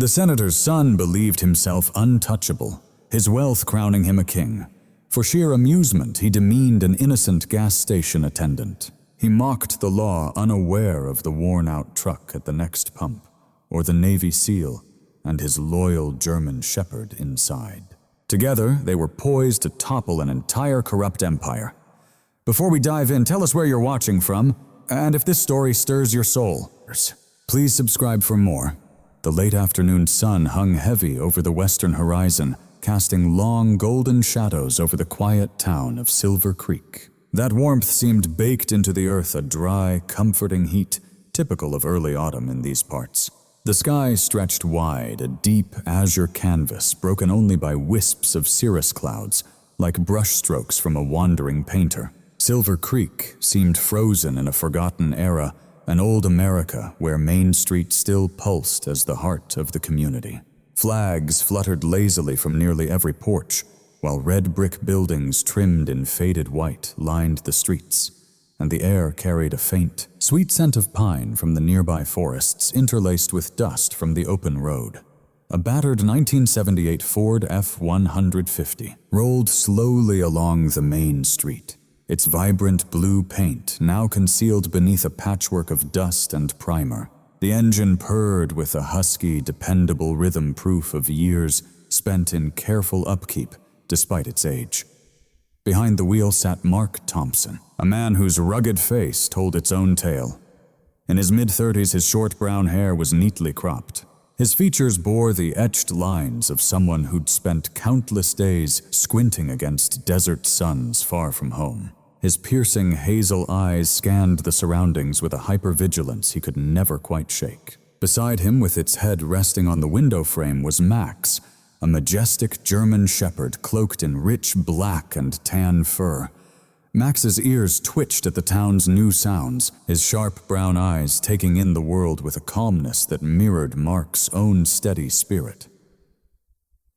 The senator's son believed himself untouchable, his wealth crowning him a king. For sheer amusement, he demeaned an innocent gas station attendant. He mocked the law, unaware of the worn-out truck at the next pump, or the Navy SEAL and his loyal German shepherd inside. Together, they were poised to topple an entire corrupt empire. Before we dive in, tell us where you're watching from, and if this story stirs your soul. Please subscribe for more. The late afternoon sun hung heavy over the western horizon, casting long golden shadows over the quiet town of Silver Creek. That warmth seemed baked into the earth, a dry, comforting heat, typical of early autumn in these parts. The sky stretched wide, a deep azure canvas broken only by wisps of cirrus clouds, like brushstrokes from a wandering painter. Silver Creek seemed frozen in a forgotten era, an old America where Main Street still pulsed as the heart of the community. Flags fluttered lazily from nearly every porch, while red brick buildings trimmed in faded white lined the streets, and the air carried a faint, sweet scent of pine from the nearby forests interlaced with dust from the open road. A battered 1978 Ford F-150 rolled slowly along the main street, its vibrant blue paint now concealed beneath a patchwork of dust and primer. The engine purred with a husky, dependable rhythm proof of years spent in careful upkeep despite its age. Behind the wheel sat Mark Thompson, a man whose rugged face told its own tale. In his mid-30s, his short brown hair was neatly cropped. His features bore the etched lines of someone who'd spent countless days squinting against desert suns far from home. His piercing hazel eyes scanned the surroundings with a hypervigilance he could never quite shake. Beside him, with its head resting on the window frame, was Max, a majestic German shepherd cloaked in rich black and tan fur. Max's ears twitched at the town's new sounds, his sharp brown eyes taking in the world with a calmness that mirrored Mark's own steady spirit.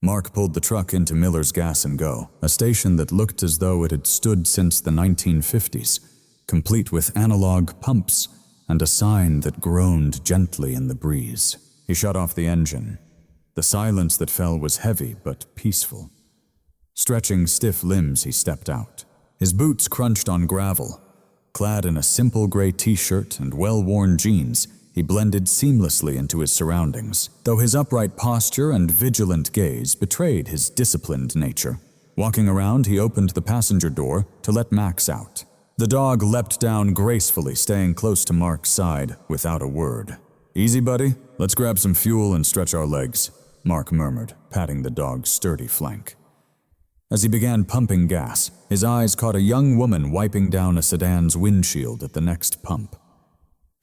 Mark pulled the truck into Miller's Gas and Go, a station that looked as though it had stood since the 1950s, complete with analog pumps and a sign that groaned gently in the breeze. He shut off the engine. The silence that fell was heavy but peaceful. Stretching stiff limbs, he stepped out. His boots crunched on gravel. Clad in a simple gray t-shirt and well-worn jeans, he blended seamlessly into his surroundings, though his upright posture and vigilant gaze betrayed his disciplined nature. Walking around, he opened the passenger door to let Max out. The dog leapt down gracefully, staying close to Mark's side without a word. "Easy, buddy. Let's grab some fuel and stretch our legs," Mark murmured, patting the dog's sturdy flank. As he began pumping gas, his eyes caught a young woman wiping down a sedan's windshield at the next pump.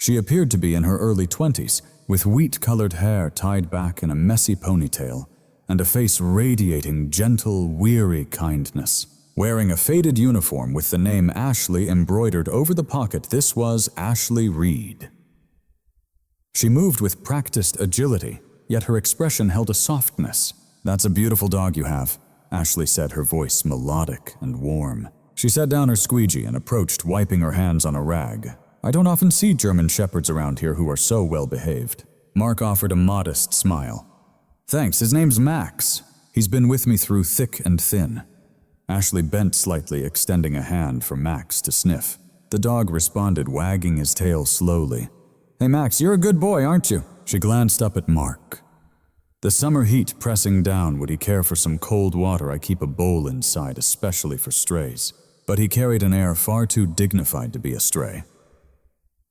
She appeared to be in her early 20s, with wheat-colored hair tied back in a messy ponytail, and a face radiating gentle, weary kindness. Wearing a faded uniform with the name Ashley embroidered over the pocket, this was Ashley Reed. She moved with practiced agility, yet her expression held a softness. "That's a beautiful dog you have," Ashley said, her voice melodic and warm. She set down her squeegee and approached, wiping her hands on a rag. "I don't often see German shepherds around here who are so well-behaved." Mark offered a modest smile. "Thanks, his name's Max. He's been with me through thick and thin." Ashley bent slightly, extending a hand for Max to sniff. The dog responded, wagging his tail slowly. "Hey Max, you're a good boy, aren't you?" She glanced up at Mark. "The summer heat pressing down, would he care for some cold water? I keep a bowl inside, especially for strays." But he carried an air far too dignified to be a stray.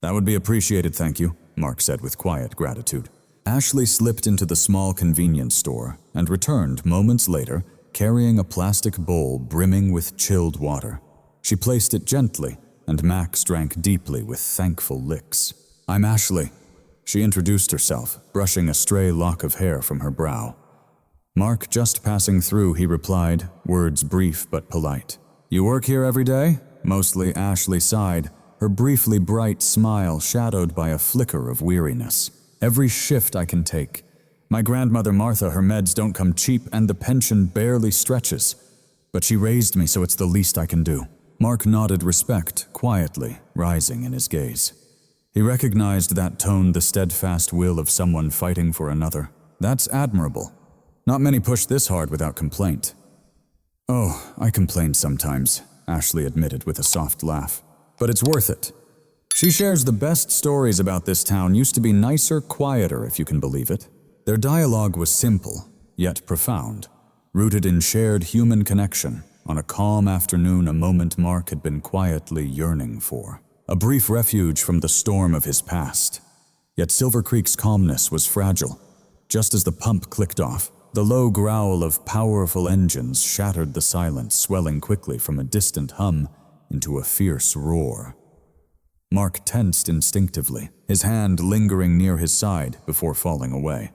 "That would be appreciated, thank you," Mark said with quiet gratitude. Ashley slipped into the small convenience store and returned moments later, carrying a plastic bowl brimming with chilled water. She placed it gently, and Max drank deeply with thankful licks. "I'm Ashley." She introduced herself, brushing a stray lock of hair from her brow. Mark just passing through, he replied, words brief but polite. "You work here every day?" Mostly Ashley sighed, her briefly bright smile shadowed by a flicker of weariness. "Every shift I can take. My grandmother Martha, her meds don't come cheap and the pension barely stretches. But she raised me, so it's the least I can do." Mark nodded respect, quietly, rising in his gaze. He recognized that tone, the steadfast will of someone fighting for another. That's admirable. Not many push this hard without complaint. Oh, I complain sometimes, Ashley admitted with a soft laugh. But it's worth it. She shares the best stories about this town used to be nicer, quieter, if you can believe it. Their dialogue was simple, yet profound, rooted in shared human connection on a calm afternoon, a moment Mark had been quietly yearning for. A brief refuge from the storm of his past. Yet Silver Creek's calmness was fragile. Just as the pump clicked off, the low growl of powerful engines shattered the silence, swelling quickly from a distant hum into a fierce roar. Mark tensed instinctively, his hand lingering near his side before falling away.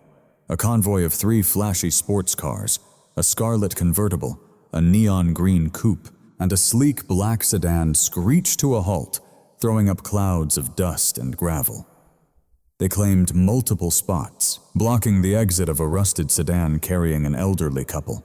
A convoy of 3 flashy sports cars, a scarlet convertible, a neon green coupe, and a sleek black sedan screeched to a halt, throwing up clouds of dust and gravel. They claimed multiple spots, blocking the exit of a rusted sedan carrying an elderly couple.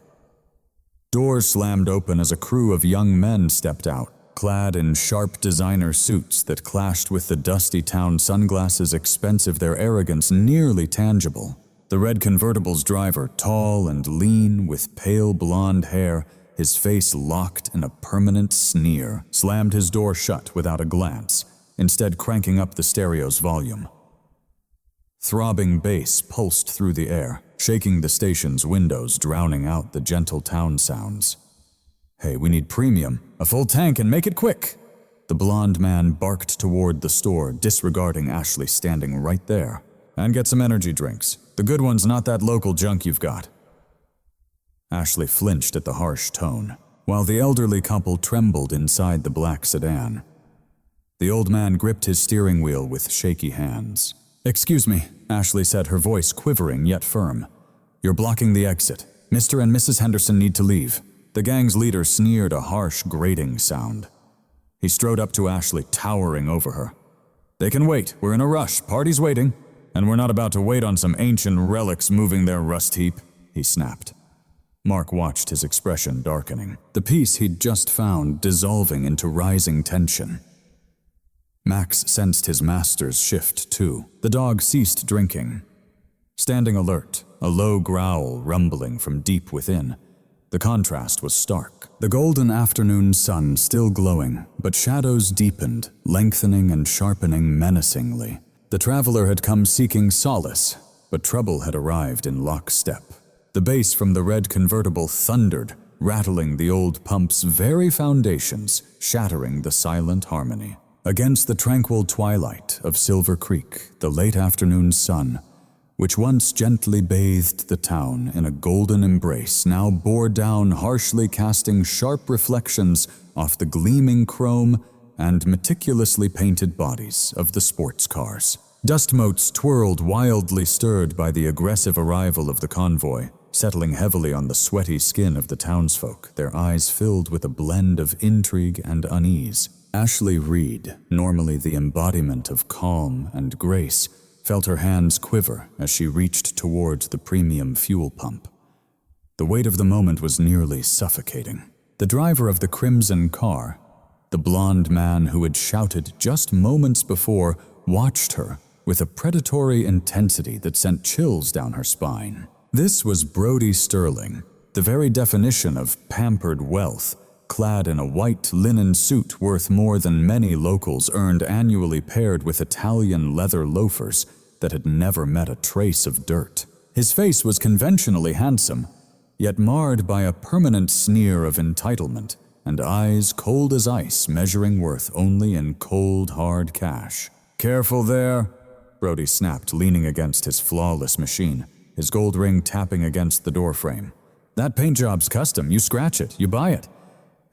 Doors slammed open as a crew of young men stepped out, clad in sharp designer suits that clashed with the dusty town sunglasses, expensive, their arrogance nearly tangible. The red convertible's driver, tall and lean with pale blonde hair, his face locked in a permanent sneer, slammed his door shut without a glance, instead cranking up the stereo's volume. Throbbing bass pulsed through the air, shaking the station's windows, drowning out the gentle town sounds. "Hey, we need premium, a full tank, and make it quick!" The blonde man barked toward the store, disregarding Ashley standing right there. "And get some energy drinks. The good ones, not that local junk you've got." Ashley flinched at the harsh tone, while the elderly couple trembled inside the black sedan. The old man gripped his steering wheel with shaky hands. "Excuse me," Ashley said, her voice quivering yet firm. "You're blocking the exit. Mr. and Mrs. Henderson need to leave." The gang's leader sneered a harsh, grating sound. He strode up to Ashley, towering over her. "They can wait. We're in a rush. Party's waiting. And we're not about to wait on some ancient relics moving their rust heap," he snapped. Mark watched his expression darkening, the peace he'd just found dissolving into rising tension. Max sensed his master's shift, too. The dog ceased drinking. Standing alert, a low growl rumbling from deep within. The contrast was stark. The golden afternoon sun still glowing, but shadows deepened, lengthening and sharpening menacingly. The traveler had come seeking solace, but trouble had arrived in lockstep. The bass from the red convertible thundered, rattling the old pump's very foundations, shattering the silent harmony. Against the tranquil twilight of Silver Creek, the late afternoon sun, which once gently bathed the town in a golden embrace, now bore down, harshly casting sharp reflections off the gleaming chrome and meticulously painted bodies of the sports cars. Dust motes twirled, wildly stirred by the aggressive arrival of the convoy, settling heavily on the sweaty skin of the townsfolk, their eyes filled with a blend of intrigue and unease. Ashley Reed, normally the embodiment of calm and grace, felt her hands quiver as she reached towards the premium fuel pump. The weight of the moment was nearly suffocating. The driver of the crimson car, the blonde man who had shouted just moments before, watched her with a predatory intensity that sent chills down her spine. This was Brody Sterling, the very definition of pampered wealth, clad in a white linen suit worth more than many locals earned annually, paired with Italian leather loafers that had never met a trace of dirt. His face was conventionally handsome, yet marred by a permanent sneer of entitlement, and eyes cold as ice, measuring worth only in cold, hard cash. "Careful there," Brody snapped, leaning against his flawless machine, his gold ring tapping against the doorframe. "That paint job's custom. You scratch it, you buy it.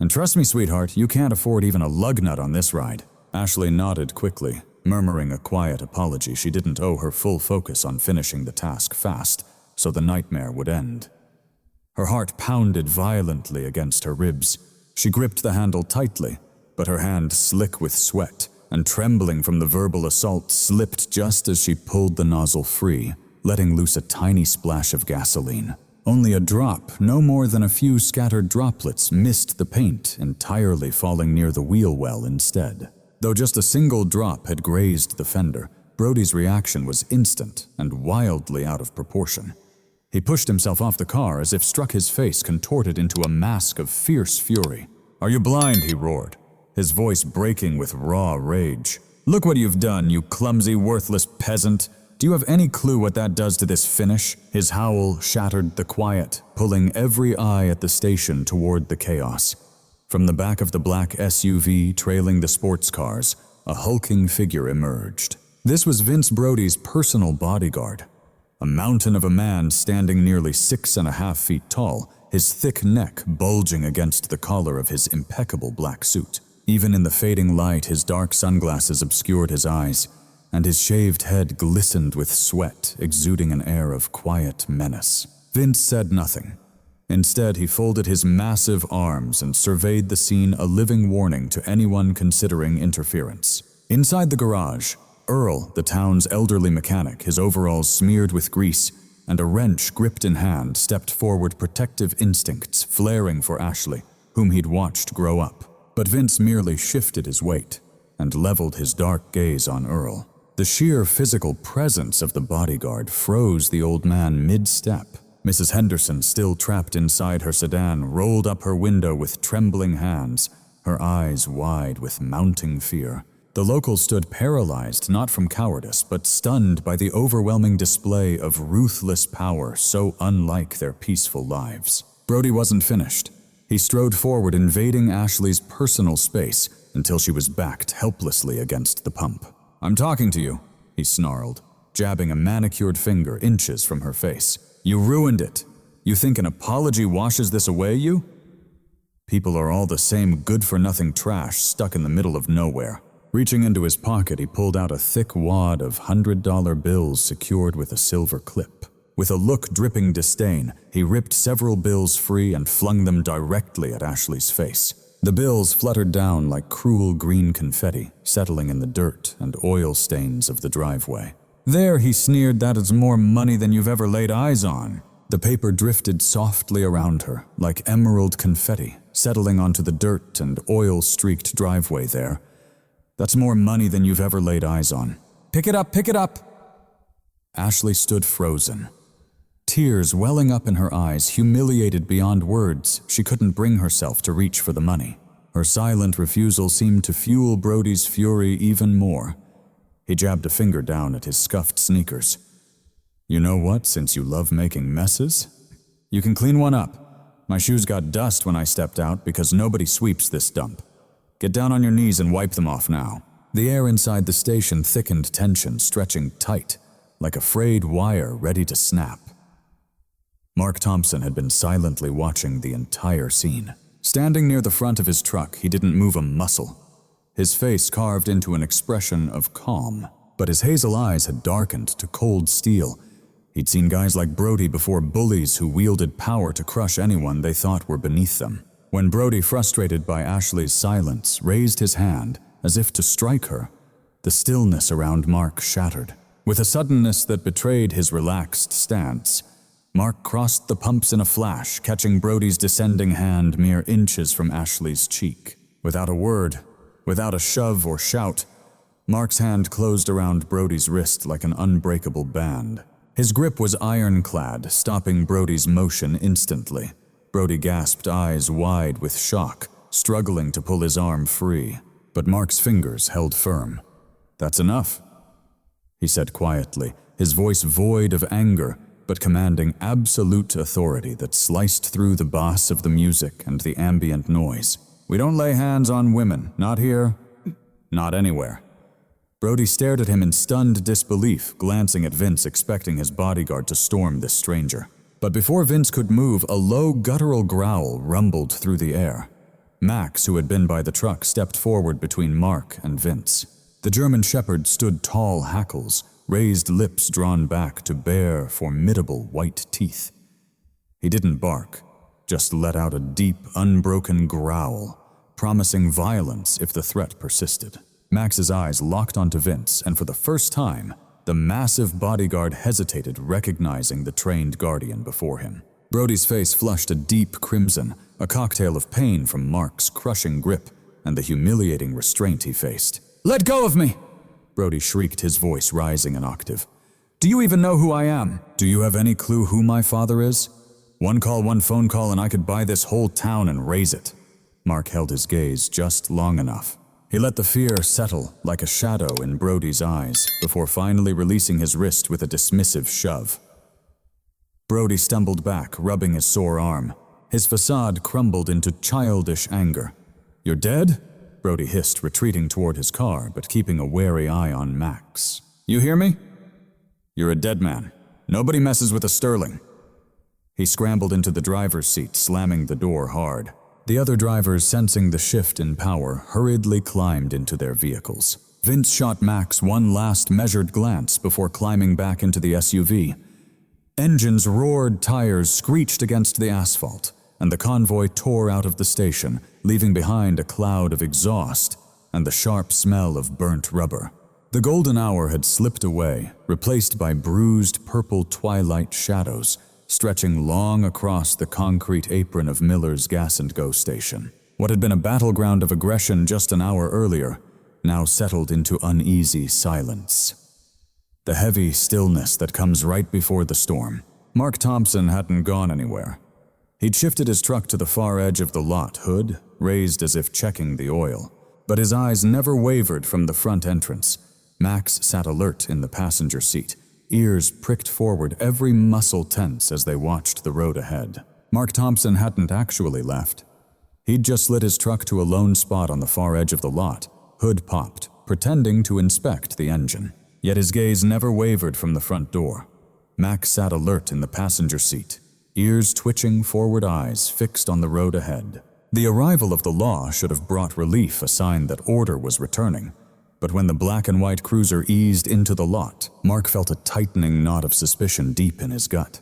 And trust me, sweetheart, you can't afford even a lug nut on this ride." Ashley nodded quickly, murmuring a quiet apology. She didn't owe her full focus on finishing the task fast, so the nightmare would end. Her heart pounded violently against her ribs. She gripped the handle tightly, but her hand, slick with sweat and trembling from the verbal assault, slipped just as she pulled the nozzle free, letting loose a tiny splash of gasoline. Only a drop, no more than a few scattered droplets, missed the paint, entirely falling near the wheel well instead. Though just a single drop had grazed the fender, Brody's reaction was instant and wildly out of proportion. He pushed himself off the car as if struck, his face contorted into a mask of fierce fury. "Are you blind?" he roared, his voice breaking with raw rage. "Look what you've done, you clumsy, worthless peasant. Do you have any clue what that does to this finish?" His howl shattered the quiet, pulling every eye at the station toward the chaos. From the back of the black SUV trailing the sports cars, a hulking figure emerged. This was Vince Brody's personal bodyguard, a mountain of a man standing nearly 6.5 feet tall, his thick neck bulging against the collar of his impeccable black suit. Even in the fading light, his dark sunglasses obscured his eyes, and his shaved head glistened with sweat, exuding an air of quiet menace. Vince said nothing. Instead, he folded his massive arms and surveyed the scene, a living warning to anyone considering interference. Inside the garage, Earl, the town's elderly mechanic, his overalls smeared with grease and a wrench gripped in hand, stepped forward, protective instincts flaring for Ashley, whom he'd watched grow up. But Vince merely shifted his weight and leveled his dark gaze on Earl. The sheer physical presence of the bodyguard froze the old man mid-step. Mrs. Henderson, still trapped inside her sedan, rolled up her window with trembling hands, her eyes wide with mounting fear. The locals stood paralyzed, not from cowardice, but stunned by the overwhelming display of ruthless power so unlike their peaceful lives. Brody wasn't finished. He strode forward, invading Ashley's personal space until she was backed helplessly against the pump. "I'm talking to you," he snarled, jabbing a manicured finger inches from her face. "You ruined it. You think an apology washes this away, you? People are all the same good-for-nothing trash stuck in the middle of nowhere." Reaching into his pocket, he pulled out a thick wad of $100 bills secured with a silver clip. With a look dripping disdain, he ripped several bills free and flung them directly at Ashley's face. The bills fluttered down like cruel green confetti, settling in the dirt and oil stains of the driveway. "There," he sneered, "that is more money than you've ever laid eyes on." The paper drifted softly around her, like emerald confetti, settling onto the dirt and oil-streaked driveway there. "That's more money than you've ever laid eyes on. Pick it up, pick it up!" Ashley stood frozen, tears welling up in her eyes, humiliated beyond words. She couldn't bring herself to reach for the money. Her silent refusal seemed to fuel Brody's fury even more. He jabbed a finger down at his scuffed sneakers. "You know what, since you love making messes? You can clean one up. My shoes got dust when I stepped out because nobody sweeps this dump. Get down on your knees and wipe them off now." The air inside the station thickened, tension stretching tight, like a frayed wire ready to snap. Mark Thompson had been silently watching the entire scene. Standing near the front of his truck, he didn't move a muscle, his face carved into an expression of calm. But his hazel eyes had darkened to cold steel. He'd seen guys like Brody before, bullies who wielded power to crush anyone they thought were beneath them. When Brody, frustrated by Ashley's silence, raised his hand as if to strike her, the stillness around Mark shattered. With a suddenness that betrayed his relaxed stance, Mark crossed the pumps in a flash, catching Brody's descending hand mere inches from Ashley's cheek. Without a word, without a shove or shout, Mark's hand closed around Brody's wrist like an unbreakable band. His grip was ironclad, stopping Brody's motion instantly. Brody gasped, eyes wide with shock, struggling to pull his arm free. But Mark's fingers held firm. "That's enough," he said quietly, his voice void of anger, but commanding absolute authority that sliced through the bass of the music and the ambient noise. "We don't lay hands on women, not here, not anywhere." Brody stared at him in stunned disbelief, glancing at Vince, expecting his bodyguard to storm this stranger. But before Vince could move, a low guttural growl rumbled through the air. Max, who had been by the truck, stepped forward between Mark and Vince. The German shepherd stood tall, hackles, raised lips drawn back to bare, formidable white teeth. He didn't bark, just let out a deep, unbroken growl, promising violence if the threat persisted. Max's eyes locked onto Vince, and for the first time, the massive bodyguard hesitated, recognizing the trained guardian before him. Brody's face flushed a deep crimson, a cocktail of pain from Mark's crushing grip and the humiliating restraint he faced. "Let go of me!" Brody shrieked, his voice rising an octave. Do you even know who I am? Do you have any clue who my father is? One call, one phone call, and I could buy this whole town and raise it. Mark held his gaze just long enough. He let the fear settle like a shadow in Brody's eyes before finally releasing his wrist with a dismissive shove. Brody stumbled back, rubbing his sore arm. His facade crumbled into childish anger. "You're dead?" Brody hissed, retreating toward his car, but keeping a wary eye on Max. "You hear me? You're a dead man. Nobody messes with a Sterling." He scrambled into the driver's seat, slamming the door hard. The other drivers, sensing the shift in power, hurriedly climbed into their vehicles. Vince shot Max one last measured glance before climbing back into the SUV. Engines roared, tires screeched against the asphalt, and the convoy tore out of the station, leaving behind a cloud of exhaust and the sharp smell of burnt rubber. The golden hour had slipped away, replaced by bruised purple twilight shadows, stretching long across the concrete apron of Miller's Gas and Go station. What had been a battleground of aggression just an hour earlier now settled into uneasy silence. The heavy stillness that comes right before the storm. Mark Thompson hadn't gone anywhere. He'd shifted his truck to the far edge of the lot, hood raised as if checking the oil. But his eyes never wavered from the front entrance. Max sat alert in the passenger seat, ears pricked forward, every muscle tense as they watched the road ahead. Mark Thompson hadn't actually left. He'd just slid his truck to a lone spot on the far edge of the lot, hood popped, pretending to inspect the engine. Yet his gaze never wavered from the front door. Max sat alert in the passenger seat, ears twitching, forward eyes fixed on the road ahead. The arrival of the law should have brought relief, a sign that order was returning. But when the black and white cruiser eased into the lot, Mark felt a tightening knot of suspicion deep in his gut.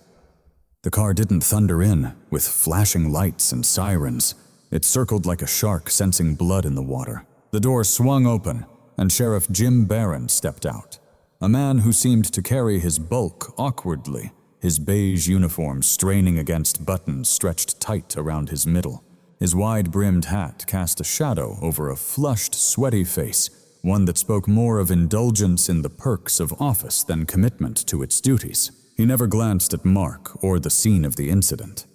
The car didn't thunder in, with flashing lights and sirens. It circled like a shark, sensing blood in the water. The door swung open, and Sheriff Jim Barron stepped out. A man who seemed to carry his bulk awkwardly, his beige uniform straining against buttons stretched tight around his middle. His wide-brimmed hat cast a shadow over a flushed, sweaty face, one that spoke more of indulgence in the perks of office than commitment to its duties. He never glanced at Mark or the scene of the incident.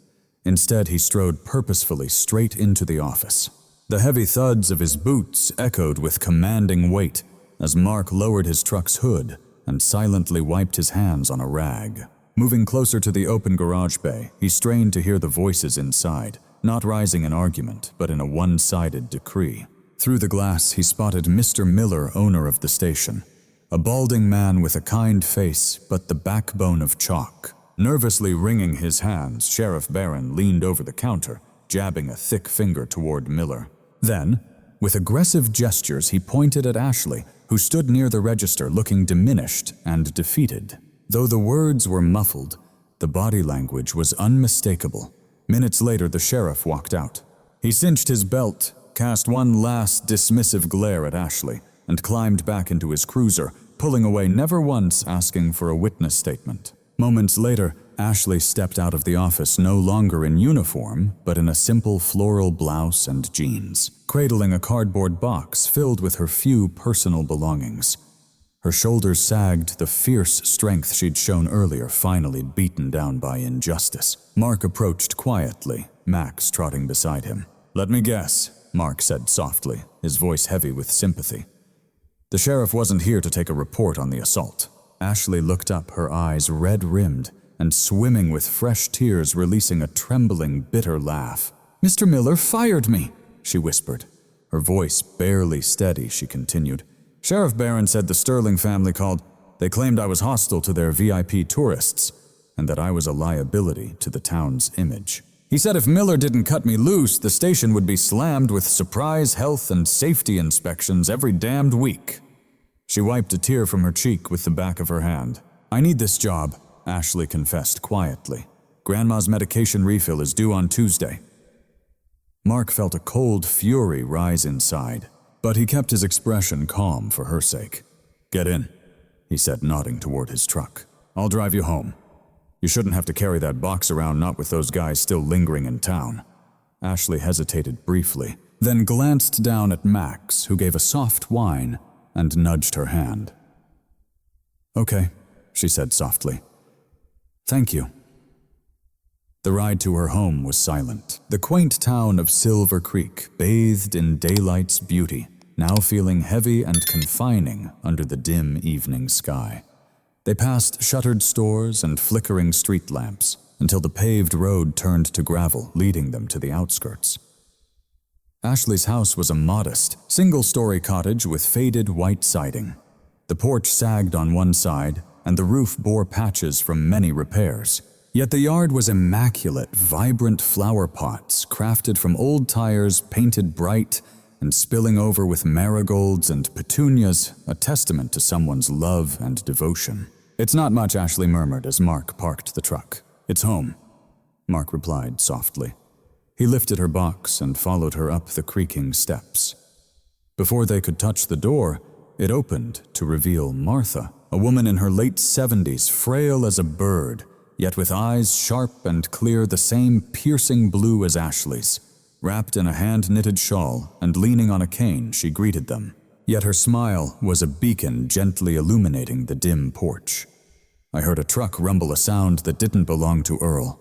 Instead, he strode purposefully straight into the office. The heavy thuds of his boots echoed with commanding weight as Mark lowered his truck's hood and silently wiped his hands on a rag. Moving closer to the open garage bay, he strained to hear the voices inside, not rising in argument, but in a one-sided decree. Through the glass, he spotted Mr. Miller, owner of the station, a balding man with a kind face but the backbone of chalk. Nervously wringing his hands, Sheriff Barron leaned over the counter, jabbing a thick finger toward Miller. Then, with aggressive gestures, he pointed at Ashley, who stood near the register looking diminished and defeated. Though the words were muffled, the body language was unmistakable. Minutes later, the sheriff walked out. He cinched his belt, cast one last dismissive glare at Ashley, and climbed back into his cruiser, pulling away, never once asking for a witness statement. Moments later, Ashley stepped out of the office no longer in uniform, but in a simple floral blouse and jeans, cradling a cardboard box filled with her few personal belongings. Her shoulders sagged, the fierce strength she'd shown earlier finally beaten down by injustice. Mark approached quietly, Max trotting beside him. "Let me guess," Mark said softly, his voice heavy with sympathy. "The sheriff wasn't here to take a report on the assault." Ashley looked up, her eyes red-rimmed and swimming with fresh tears, releasing a trembling, bitter laugh. "Mr. Miller fired me," she whispered. Her voice barely steady, she continued. "Sheriff Barron said the Sterling family called. They claimed I was hostile to their VIP tourists, and that I was a liability to the town's image. He said if Miller didn't cut me loose, the station would be slammed with surprise health and safety inspections every damned week." She wiped a tear from her cheek with the back of her hand. "I need this job," Ashley confessed quietly. "Grandma's medication refill is due on Tuesday." Mark felt a cold fury rise inside, but he kept his expression calm for her sake. "Get in," he said, nodding toward his truck. "I'll drive you home. You shouldn't have to carry that box around, not with those guys still lingering in town." Ashley hesitated briefly, then glanced down at Max, who gave a soft whine and nudged her hand. "Okay," she said softly. "Thank you." The ride to her home was silent. The quaint town of Silver Creek bathed in daylight's beauty, now feeling heavy and confining under the dim evening sky. They passed shuttered stores and flickering street lamps until the paved road turned to gravel, leading them to the outskirts. Ashley's house was a modest, single-story cottage with faded white siding. The porch sagged on one side, and the roof bore patches from many repairs. Yet the yard was immaculate, vibrant flower pots crafted from old tires painted bright and spilling over with marigolds and petunias, a testament to someone's love and devotion. "It's not much," Ashley murmured as Mark parked the truck. "It's home," Mark replied softly. He lifted her box and followed her up the creaking steps. Before they could touch the door, it opened to reveal Martha, a woman in her late 70s, frail as a bird, yet with eyes sharp and clear, the same piercing blue as Ashley's. Wrapped in a hand-knitted shawl and leaning on a cane, she greeted them. Yet her smile was a beacon gently illuminating the dim porch. "I heard a truck rumble a sound that didn't belong to Earl."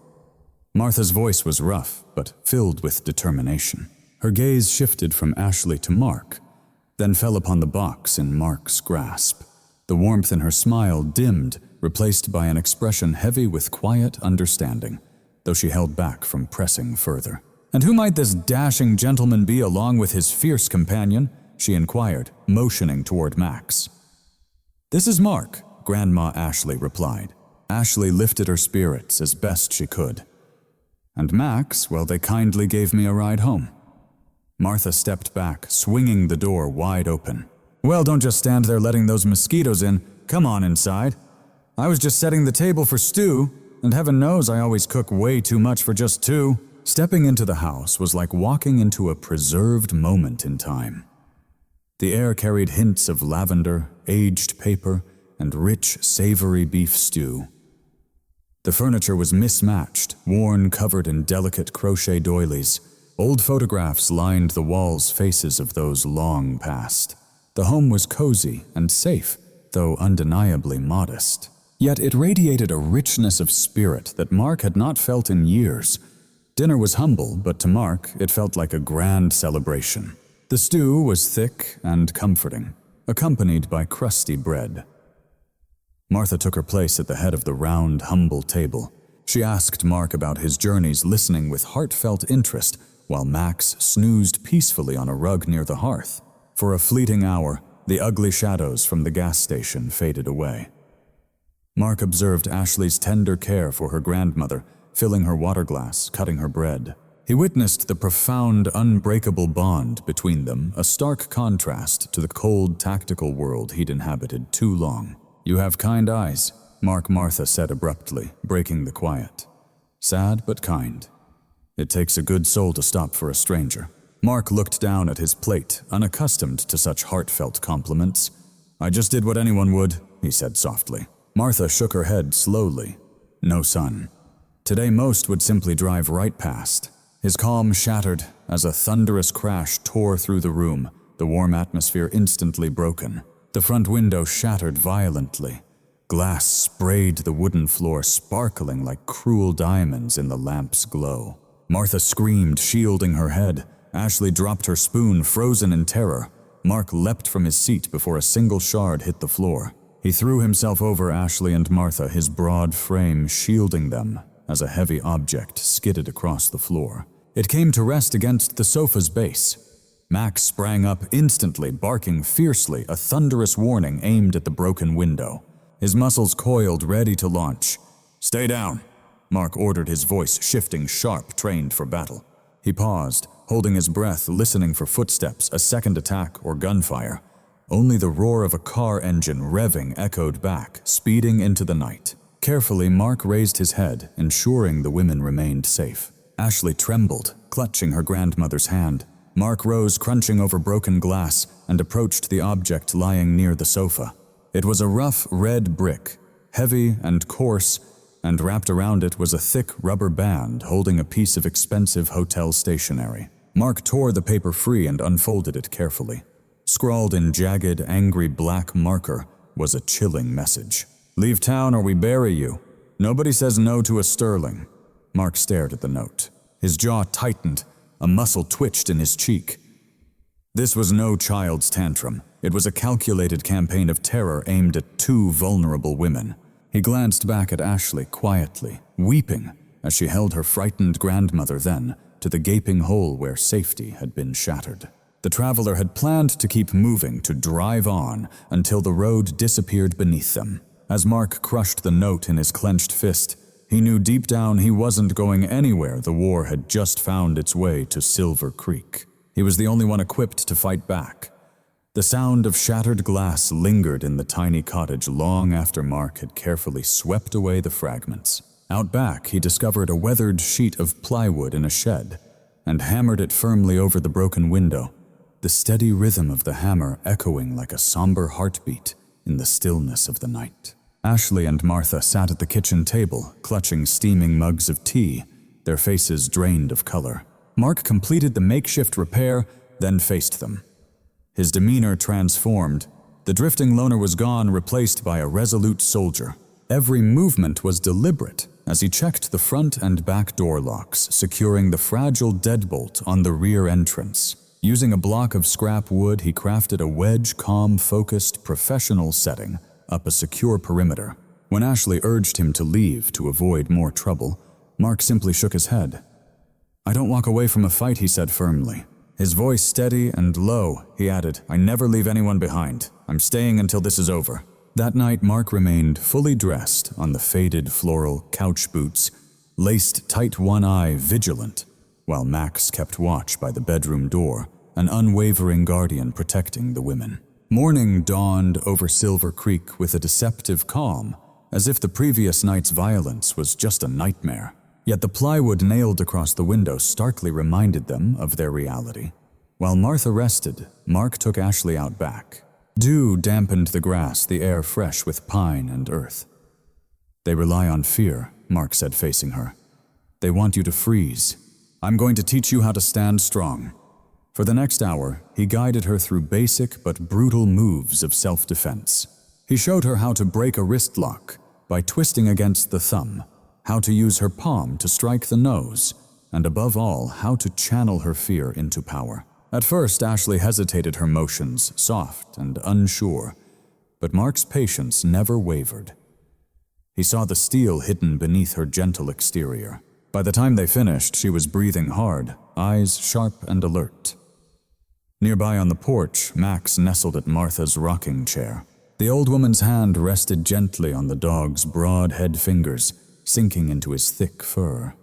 Martha's voice was rough, but filled with determination. Her gaze shifted from Ashley to Mark, then fell upon the box in Mark's grasp. The warmth in her smile dimmed, replaced by an expression heavy with quiet understanding, though she held back from pressing further. "And who might this dashing gentleman be along with his fierce companion?" she inquired, motioning toward Max. "This is Mark," Grandma Ashley replied. Ashley lifted her spirits as best she could. "And Max, well, they kindly gave me a ride home." Martha stepped back, swinging the door wide open. "Well, don't just stand there letting those mosquitoes in. Come on inside. I was just setting the table for stew, and heaven knows I always cook way too much for just two." Stepping into the house was like walking into a preserved moment in time. The air carried hints of lavender, aged paper, and rich, savory beef stew. The furniture was mismatched, worn, covered in delicate crochet doilies. Old photographs lined the walls' faces of those long past. The home was cozy and safe, though undeniably modest. Yet it radiated a richness of spirit that Mark had not felt in years. Dinner was humble, but to Mark it felt like a grand celebration. The stew was thick and comforting, accompanied by crusty bread. Martha took her place at the head of the round, humble table. She asked Mark about his journeys, listening with heartfelt interest, while Max snoozed peacefully on a rug near the hearth. For a fleeting hour, the ugly shadows from the gas station faded away. Mark observed Ashley's tender care for her grandmother, filling her water glass, cutting her bread. He witnessed the profound, unbreakable bond between them, a stark contrast to the cold, tactical world he'd inhabited too long. "You have kind eyes," Martha said abruptly, breaking the quiet. "Sad but kind. It takes a good soul to stop for a stranger." Mark looked down at his plate, unaccustomed to such heartfelt compliments. "I just did what anyone would," he said softly. Martha shook her head slowly. "No, son. Today most would simply drive right past." His calm shattered as a thunderous crash tore through the room, the warm atmosphere instantly broken. The front window shattered violently. Glass sprayed the wooden floor, sparkling like cruel diamonds in the lamp's glow. Martha screamed, shielding her head. Ashley dropped her spoon, frozen in terror. Mark leapt from his seat before a single shard hit the floor. He threw himself over Ashley and Martha, his broad frame shielding them as a heavy object skidded across the floor. It came to rest against the sofa's base. Max sprang up instantly, barking fiercely, a thunderous warning aimed at the broken window. His muscles coiled, ready to launch. "Stay down," Mark ordered, his voice shifting, sharp, trained for battle. He paused, holding his breath, listening for footsteps, a second attack, or gunfire. Only the roar of a car engine revving echoed back, speeding into the night. Carefully, Mark raised his head, ensuring the women remained safe. Ashley trembled, clutching her grandmother's hand. Mark rose, crunching over broken glass, and approached the object lying near the sofa. It was a rough red brick, heavy and coarse, and wrapped around it was a thick rubber band holding a piece of expensive hotel stationery. Mark tore the paper free and unfolded it carefully. Scrawled in jagged, angry black marker was a chilling message. "Leave town or we bury you. Nobody says no to a sterling." Mark stared at the note. His jaw tightened, a muscle twitched in his cheek. This was no child's tantrum. It was a calculated campaign of terror aimed at two vulnerable women. He glanced back at Ashley quietly, weeping as she held her frightened grandmother then to the gaping hole where safety had been shattered. The traveler had planned to keep moving, to drive on until the road disappeared beneath them. As Mark crushed the note in his clenched fist, he knew deep down he wasn't going anywhere. The war had just found its way to Silver Creek. He was the only one equipped to fight back. The sound of shattered glass lingered in the tiny cottage long after Mark had carefully swept away the fragments. Out back, he discovered a weathered sheet of plywood in a shed and hammered it firmly over the broken window, the steady rhythm of the hammer echoing like a somber heartbeat in the stillness of the night. Ashley and Martha sat at the kitchen table, clutching steaming mugs of tea, their faces drained of color. Mark completed the makeshift repair, then faced them. His demeanor transformed. The drifting loner was gone, replaced by a resolute soldier. Every movement was deliberate as he checked the front and back door locks, securing the fragile deadbolt on the rear entrance. Using a block of scrap wood, he crafted a wedge, calm-focused, professional setting up a secure perimeter. When Ashley urged him to leave to avoid more trouble, Mark simply shook his head. "I don't walk away from a fight," he said firmly. His voice steady and low, he added, "I never leave anyone behind. I'm staying until this is over." That night, Mark remained fully dressed on the faded floral couch boots, laced tight one eye, vigilant, while Max kept watch by the bedroom door, an unwavering guardian protecting the women. Morning dawned over Silver Creek with a deceptive calm, as if the previous night's violence was just a nightmare. Yet the plywood nailed across the window starkly reminded them of their reality. While Martha rested, Mark took Ashley out back. Dew dampened the grass, the air fresh with pine and earth. "They rely on fear," Mark said, facing her. "They want you to freeze. I'm going to teach you how to stand strong." For the next hour, he guided her through basic but brutal moves of self-defense. He showed her how to break a wrist lock by twisting against the thumb, how to use her palm to strike the nose, and above all, how to channel her fear into power. At first, Ashley hesitated, her motions soft and unsure, but Mark's patience never wavered. He saw the steel hidden beneath her gentle exterior. By the time they finished, she was breathing hard, eyes sharp and alert. Nearby on the porch, Max nestled at Martha's rocking chair. The old woman's hand rested gently on the dog's broad head fingers, sinking into his thick fur.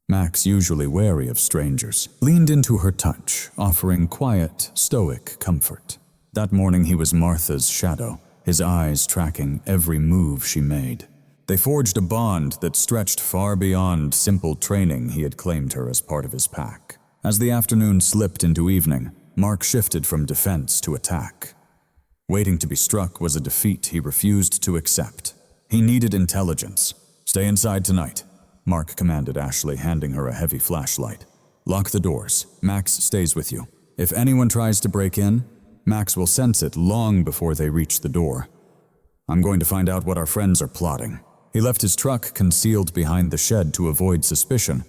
Max, usually wary of strangers, leaned into her touch, offering quiet, stoic comfort. That morning he was Martha's shadow, his eyes tracking every move she made. They forged a bond that stretched far beyond simple training. He had claimed her as part of his pack. As the afternoon slipped into evening, Mark shifted from defense to attack. Waiting to be struck was a defeat he refused to accept. He needed intelligence. "Stay inside tonight," Mark commanded Ashley, handing her a heavy flashlight. "Lock the doors. Max stays with you. If anyone tries to break in, Max will sense it long before they reach the door. I'm going to find out what our friends are plotting." He left his truck concealed behind the shed to avoid suspicion,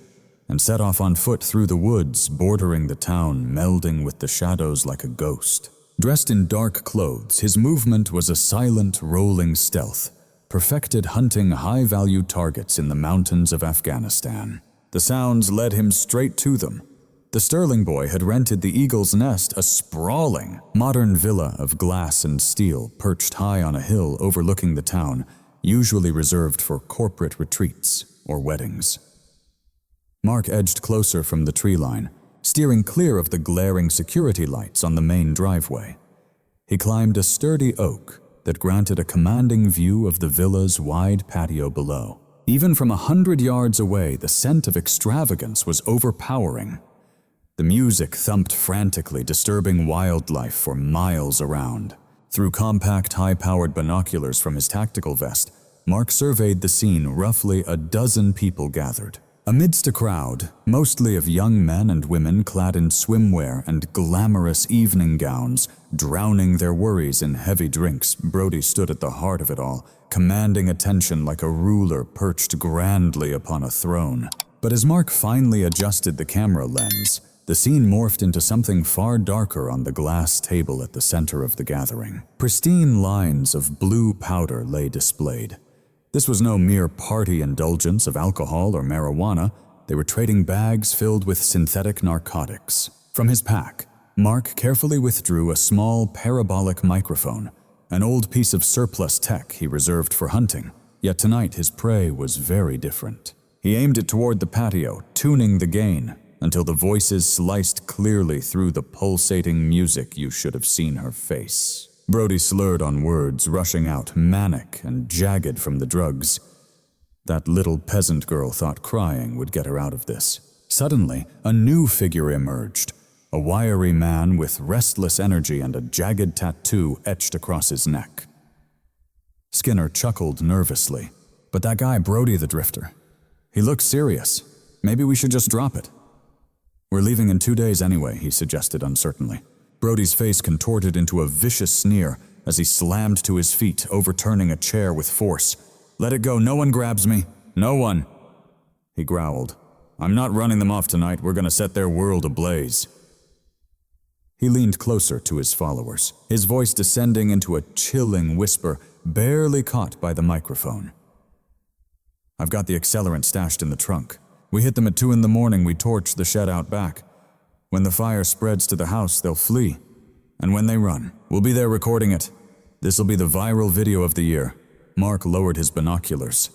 and set off on foot through the woods bordering the town, melding with the shadows like a ghost. Dressed in dark clothes, his movement was a silent, rolling stealth, perfected hunting high-value targets in the mountains of Afghanistan. The sounds led him straight to them. The Sterling boy had rented the Eagle's Nest, a sprawling, modern villa of glass and steel perched high on a hill overlooking the town, usually reserved for corporate retreats or weddings. Mark edged closer from the tree line, steering clear of the glaring security lights on the main driveway. He climbed a sturdy oak that granted a commanding view of the villa's wide patio below. Even from 100 yards away, the scent of extravagance was overpowering. The music thumped frantically, disturbing wildlife for miles around. Through compact, high-powered binoculars from his tactical vest, Mark surveyed the scene. Roughly a dozen people gathered. Amidst a crowd, mostly of young men and women clad in swimwear and glamorous evening gowns, drowning their worries in heavy drinks, Brody stood at the heart of it all, commanding attention like a ruler perched grandly upon a throne. But as Mark finally adjusted the camera lens, the scene morphed into something far darker on the glass table at the center of the gathering. Pristine lines of blue powder lay displayed. This was no mere party indulgence of alcohol or marijuana. They were trading bags filled with synthetic narcotics. From his pack, Mark carefully withdrew a small parabolic microphone, an old piece of surplus tech he reserved for hunting. Yet tonight his prey was very different. He aimed it toward the patio, tuning the gain, until the voices sliced clearly through the pulsating music. You should have seen her face. Brody slurred on words, rushing out, manic and jagged from the drugs. That little peasant girl thought crying would get her out of this. Suddenly, a new figure emerged, a wiry man with restless energy and a jagged tattoo etched across his neck. Skinner chuckled nervously. But that guy, Brody the Drifter, he looks serious. Maybe we should just drop it. We're leaving in 2 days anyway, he suggested uncertainly. Brody's face contorted into a vicious sneer as he slammed to his feet, overturning a chair with force. Let it go, no one grabs me. No one. He growled. I'm not running them off tonight, we're gonna set their world ablaze. He leaned closer to his followers, his voice descending into a chilling whisper, barely caught by the microphone. I've got the accelerant stashed in the trunk. We hit them at 2 a.m, we torch the shed out back. When the fire spreads to the house, they'll flee. And when they run, we'll be there recording it. This'll be the viral video of the year. Mark lowered his binoculars,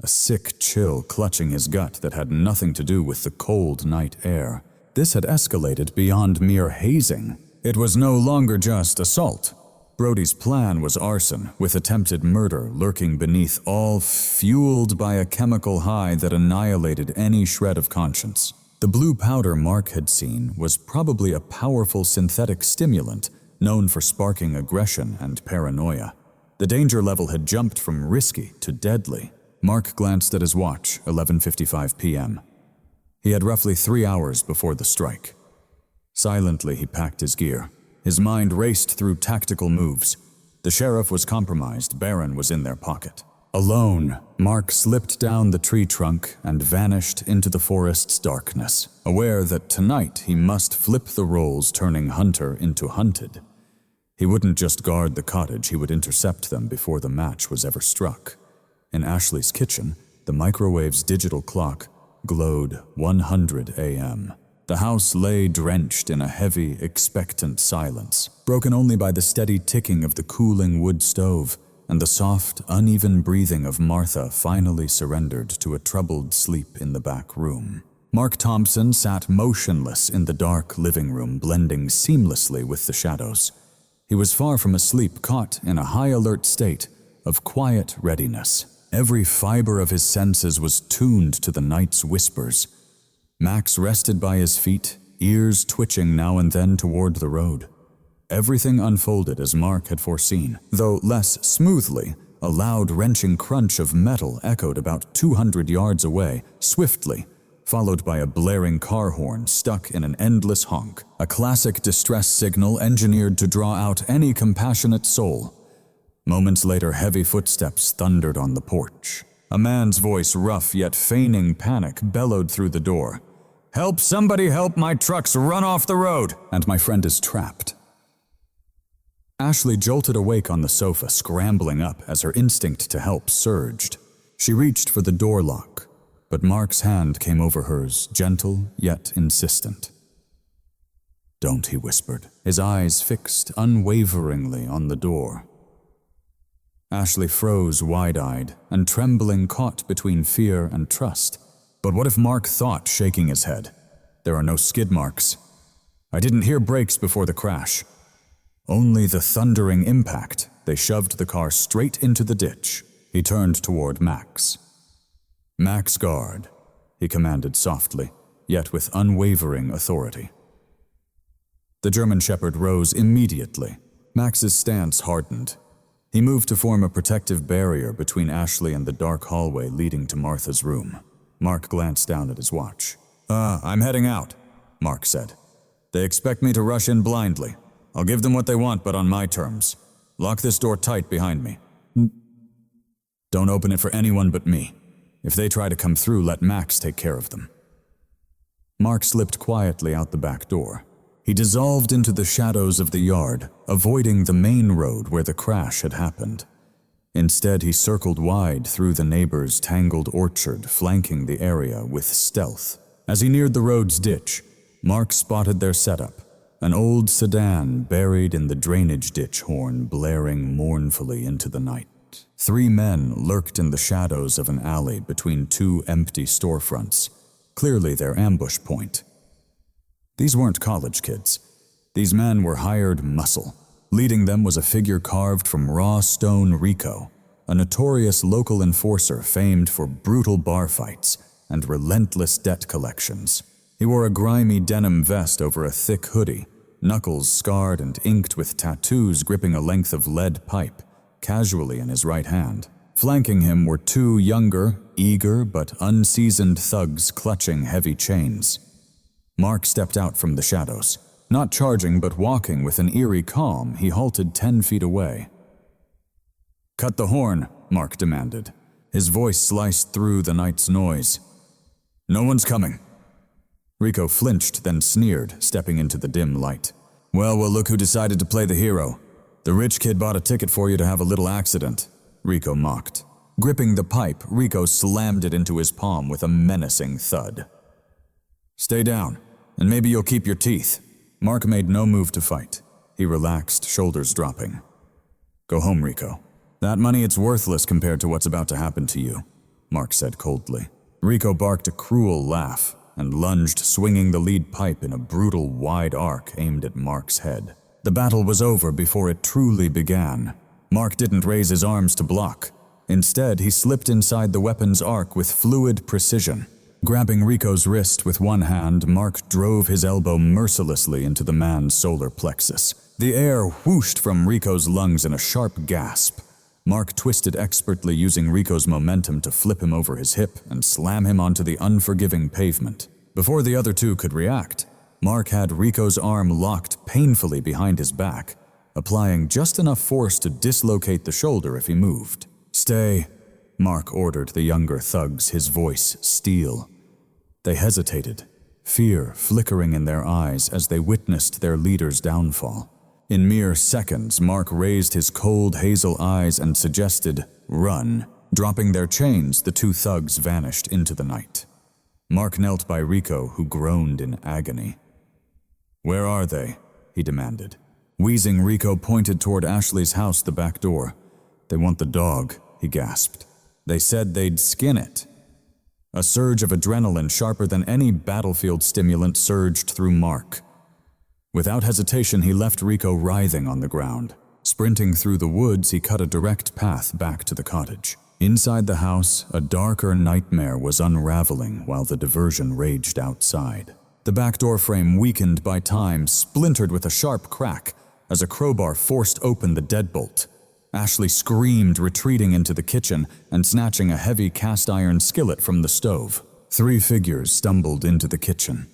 a sick chill clutching his gut that had nothing to do with the cold night air. This had escalated beyond mere hazing. It was no longer just assault. Brody's plan was arson, with attempted murder lurking beneath, all fueled by a chemical high that annihilated any shred of conscience. The blue powder Mark had seen was probably a powerful synthetic stimulant known for sparking aggression and paranoia. The danger level had jumped from risky to deadly. Mark glanced at his watch, 11:55 p.m. He had roughly 3 hours before the strike. Silently, he packed his gear. His mind raced through tactical moves. The sheriff was compromised, Barron was in their pocket. Alone, Mark slipped down the tree trunk and vanished into the forest's darkness, aware that tonight he must flip the roles, turning hunter into hunted. He wouldn't just guard the cottage, he would intercept them before the match was ever struck. In Ashley's kitchen, the microwave's digital clock glowed 100 a.m. The house lay drenched in a heavy, expectant silence, broken only by the steady ticking of the cooling wood stove and the soft, uneven breathing of Martha, finally surrendered to a troubled sleep in the back room. Mark Thompson sat motionless in the dark living room, blending seamlessly with the shadows. He was far from asleep, caught in a high-alert state of quiet readiness. Every fiber of his senses was tuned to the night's whispers. Max rested by his feet, ears twitching now and then toward the road. Everything unfolded as Mark had foreseen, though less smoothly. A loud, wrenching crunch of metal echoed about 200 yards away, swiftly, followed by a blaring car horn stuck in an endless honk, a classic distress signal engineered to draw out any compassionate soul. Moments later, heavy footsteps thundered on the porch. A man's voice, rough yet feigning panic, bellowed through the door. "Help, somebody help, my truck's run off the road, and my friend is trapped." Ashley jolted awake on the sofa, scrambling up as her instinct to help surged. She reached for the door lock, but Mark's hand came over hers, gentle yet insistent. "Don't," he whispered, his eyes fixed unwaveringly on the door. Ashley froze wide-eyed and trembling, caught between fear and trust. But what if Mark thought, shaking his head? There are no skid marks. I didn't hear brakes before the crash. Only the thundering impact. They shoved the car straight into the ditch. He turned toward Max. "Max, guard," he commanded softly, yet with unwavering authority. The German Shepherd rose immediately. Max's stance hardened. He moved to form a protective barrier between Ashley and the dark hallway leading to Martha's room. Mark glanced down at his watch. I'm heading out, Mark said. They expect me to rush in blindly. I'll give them what they want, but on my terms. Lock this door tight behind me. Don't open it for anyone but me. If they try to come through, let Max take care of them. Mark slipped quietly out the back door. He dissolved into the shadows of the yard, avoiding the main road where the crash had happened. Instead, he circled wide through the neighbor's tangled orchard, flanking the area with stealth. As he neared the road's ditch, Mark spotted their setup, an old sedan buried in the drainage ditch horn blaring mournfully into the night. 3 men lurked in the shadows of an alley between 2 empty storefronts, clearly their ambush point. These weren't college kids. These men were hired muscle. Leading them was a figure carved from raw stone Rico, a notorious local enforcer famed for brutal bar fights and relentless debt collections. He wore a grimy denim vest over a thick hoodie, knuckles scarred and inked with tattoos gripping a length of lead pipe, casually in his right hand. Flanking him were 2 younger, eager but unseasoned thugs clutching heavy chains. Mark stepped out from the shadows. Not charging but walking with an eerie calm, he halted 10 feet away. "Cut the horn," Mark demanded. His voice sliced through the night's noise. "No one's coming." Rico flinched, then sneered, stepping into the dim light. Well, look who decided to play the hero. The rich kid bought a ticket for you to have a little accident," Rico mocked. Gripping the pipe, Rico slammed it into his palm with a menacing thud. "Stay down, and maybe you'll keep your teeth." Mark made no move to fight. He relaxed, shoulders dropping. "Go home, Rico. That money, it's worthless compared to what's about to happen to you," Mark said coldly. Rico barked a cruel laugh and lunged, swinging the lead pipe in a brutal, wide arc aimed at Mark's head. The battle was over before it truly began. Mark didn't raise his arms to block. Instead, he slipped inside the weapon's arc with fluid precision. Grabbing Rico's wrist with one hand, Mark drove his elbow mercilessly into the man's solar plexus. The air whooshed from Rico's lungs in a sharp gasp. Mark twisted expertly, using Rico's momentum to flip him over his hip and slam him onto the unforgiving pavement. Before the other 2 could react, Mark had Rico's arm locked painfully behind his back, applying just enough force to dislocate the shoulder if he moved. "Stay," Mark ordered the younger thugs, his voice steel. They hesitated, fear flickering in their eyes as they witnessed their leader's downfall. In mere seconds, Mark raised his cold hazel eyes and suggested, "Run." Dropping their chains, the 2 thugs vanished into the night. Mark knelt by Rico, who groaned in agony. "Where are they?" he demanded. Wheezing, Rico pointed toward Ashley's house, the back door. "They want the dog," he gasped. "They said they'd skin it." A surge of adrenaline sharper than any battlefield stimulant surged through Mark. Without hesitation, he left Rico writhing on the ground. Sprinting through the woods, he cut a direct path back to the cottage. Inside the house, a darker nightmare was unraveling while the diversion raged outside. The back door frame, weakened by time, splintered with a sharp crack as a crowbar forced open the deadbolt. Ashley screamed, retreating into the kitchen and snatching a heavy cast-iron skillet from the stove. 3 figures stumbled into the kitchen,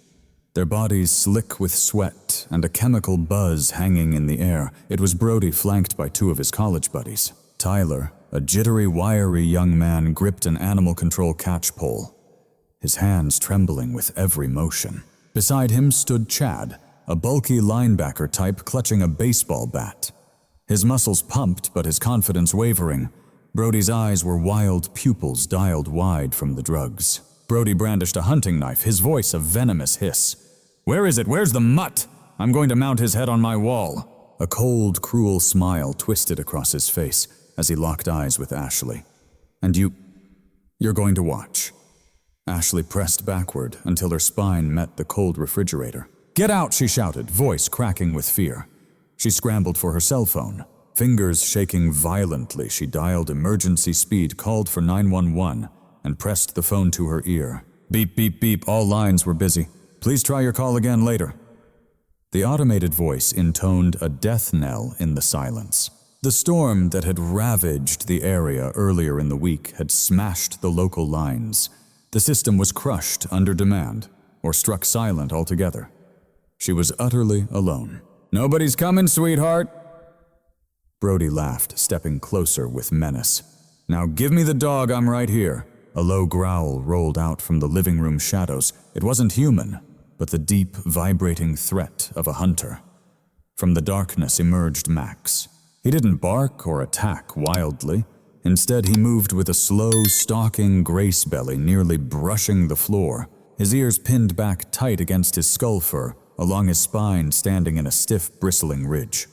their bodies slick with sweat and a chemical buzz hanging in the air. It was Brody, flanked by 2 of his college buddies. Tyler, a jittery, wiry young man, gripped an animal control catch pole, his hands trembling with every motion. Beside him stood Chad, a bulky linebacker type clutching a baseball bat. His muscles pumped, but his confidence wavering. Brody's eyes were wild pupils dialed wide from the drugs. Brody brandished a hunting knife, his voice a venomous hiss. "Where is it? Where's the mutt? I'm going to mount his head on my wall." A cold, cruel smile twisted across his face as he locked eyes with Ashley. "And you're going to watch." Ashley pressed backward until her spine met the cold refrigerator. "Get out!" she shouted, voice cracking with fear. She scrambled for her cell phone. Fingers shaking violently, she dialed emergency speed, called for 911, and pressed the phone to her ear. "Beep, beep, beep, all lines were busy. Please try your call again later." The automated voice intoned a death knell in the silence. The storm that had ravaged the area earlier in the week had smashed the local lines. The system was crushed under demand, or struck silent altogether. She was utterly alone. "Nobody's coming, sweetheart." Brody laughed, stepping closer with menace. "Now give me the dog, I'm right here." A low growl rolled out from the living room shadows. It wasn't human, but the deep, vibrating threat of a hunter. From the darkness emerged Max. He didn't bark or attack wildly. Instead, he moved with a slow, stalking grace belly, nearly brushing the floor, his ears pinned back tight against his skull fur, along his spine standing in a stiff, bristling ridge.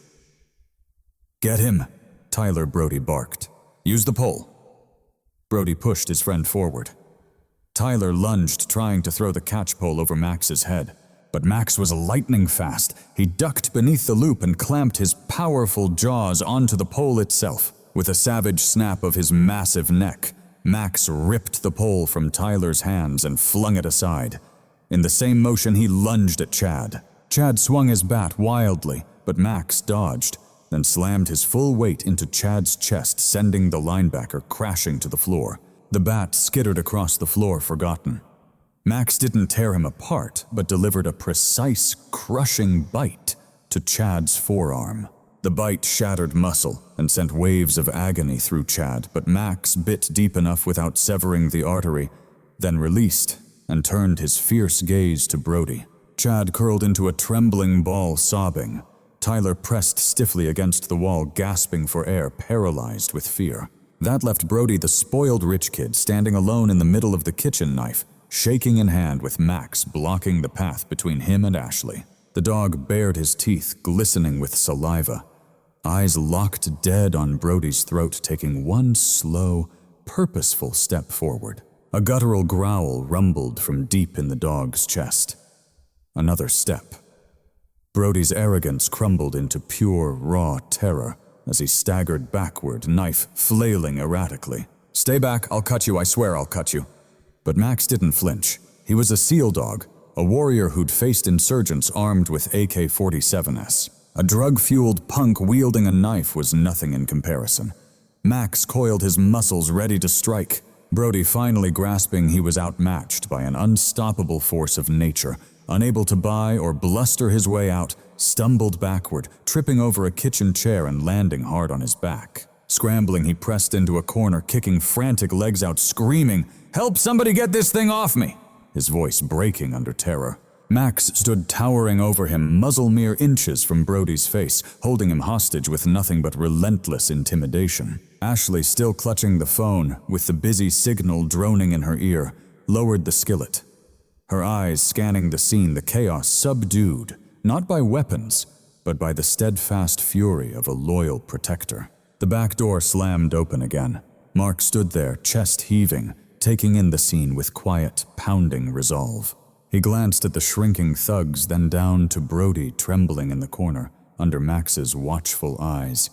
"Get him," Tyler Brody barked. "Use the pole." Brody pushed his friend forward. Tyler lunged, trying to throw the catch pole over Max's head. But Max was lightning fast. He ducked beneath the loop and clamped his powerful jaws onto the pole itself. With a savage snap of his massive neck, Max ripped the pole from Tyler's hands and flung it aside. In the same motion, he lunged at Chad. Chad swung his bat wildly, but Max dodged, then slammed his full weight into Chad's chest, sending the linebacker crashing to the floor. The bat skittered across the floor, forgotten. Max didn't tear him apart, but delivered a precise, crushing bite to Chad's forearm. The bite shattered muscle and sent waves of agony through Chad, but Max bit deep enough without severing the artery, then released and turned his fierce gaze to Brody. Chad curled into a trembling ball, sobbing. Tyler pressed stiffly against the wall, gasping for air, paralyzed with fear. That left Brody, the spoiled rich kid, standing alone in the middle of the kitchen knife, shaking in hand with Max blocking the path between him and Ashley. The dog bared his teeth, glistening with saliva, eyes locked dead on Brody's throat, taking one slow, purposeful step forward. A guttural growl rumbled from deep in the dog's chest. Another step. Brody's arrogance crumbled into pure, raw terror as he staggered backward, knife flailing erratically. "Stay back, I'll cut you, I swear I'll cut you." But Max didn't flinch. He was a SEAL dog, a warrior who'd faced insurgents armed with AK-47s. A drug-fueled punk wielding a knife was nothing in comparison. Max coiled his muscles ready to strike, Brody finally grasping he was outmatched by an unstoppable force of nature. Unable to buy or bluster his way out, stumbled backward, tripping over a kitchen chair and landing hard on his back. Scrambling, he pressed into a corner, kicking frantic legs out, screaming, "Help, somebody get this thing off me!" His voice breaking under terror. Max stood towering over him, muzzle mere inches from Brody's face, holding him hostage with nothing but relentless intimidation. Ashley, still clutching the phone, with the busy signal droning in her ear, lowered the skillet. Her eyes scanning the scene, the chaos subdued, not by weapons, but by the steadfast fury of a loyal protector. The back door slammed open again. Mark stood there, chest heaving, taking in the scene with quiet, pounding resolve. He glanced at the shrinking thugs, then down to Brody trembling in the corner, under Max's watchful eyes,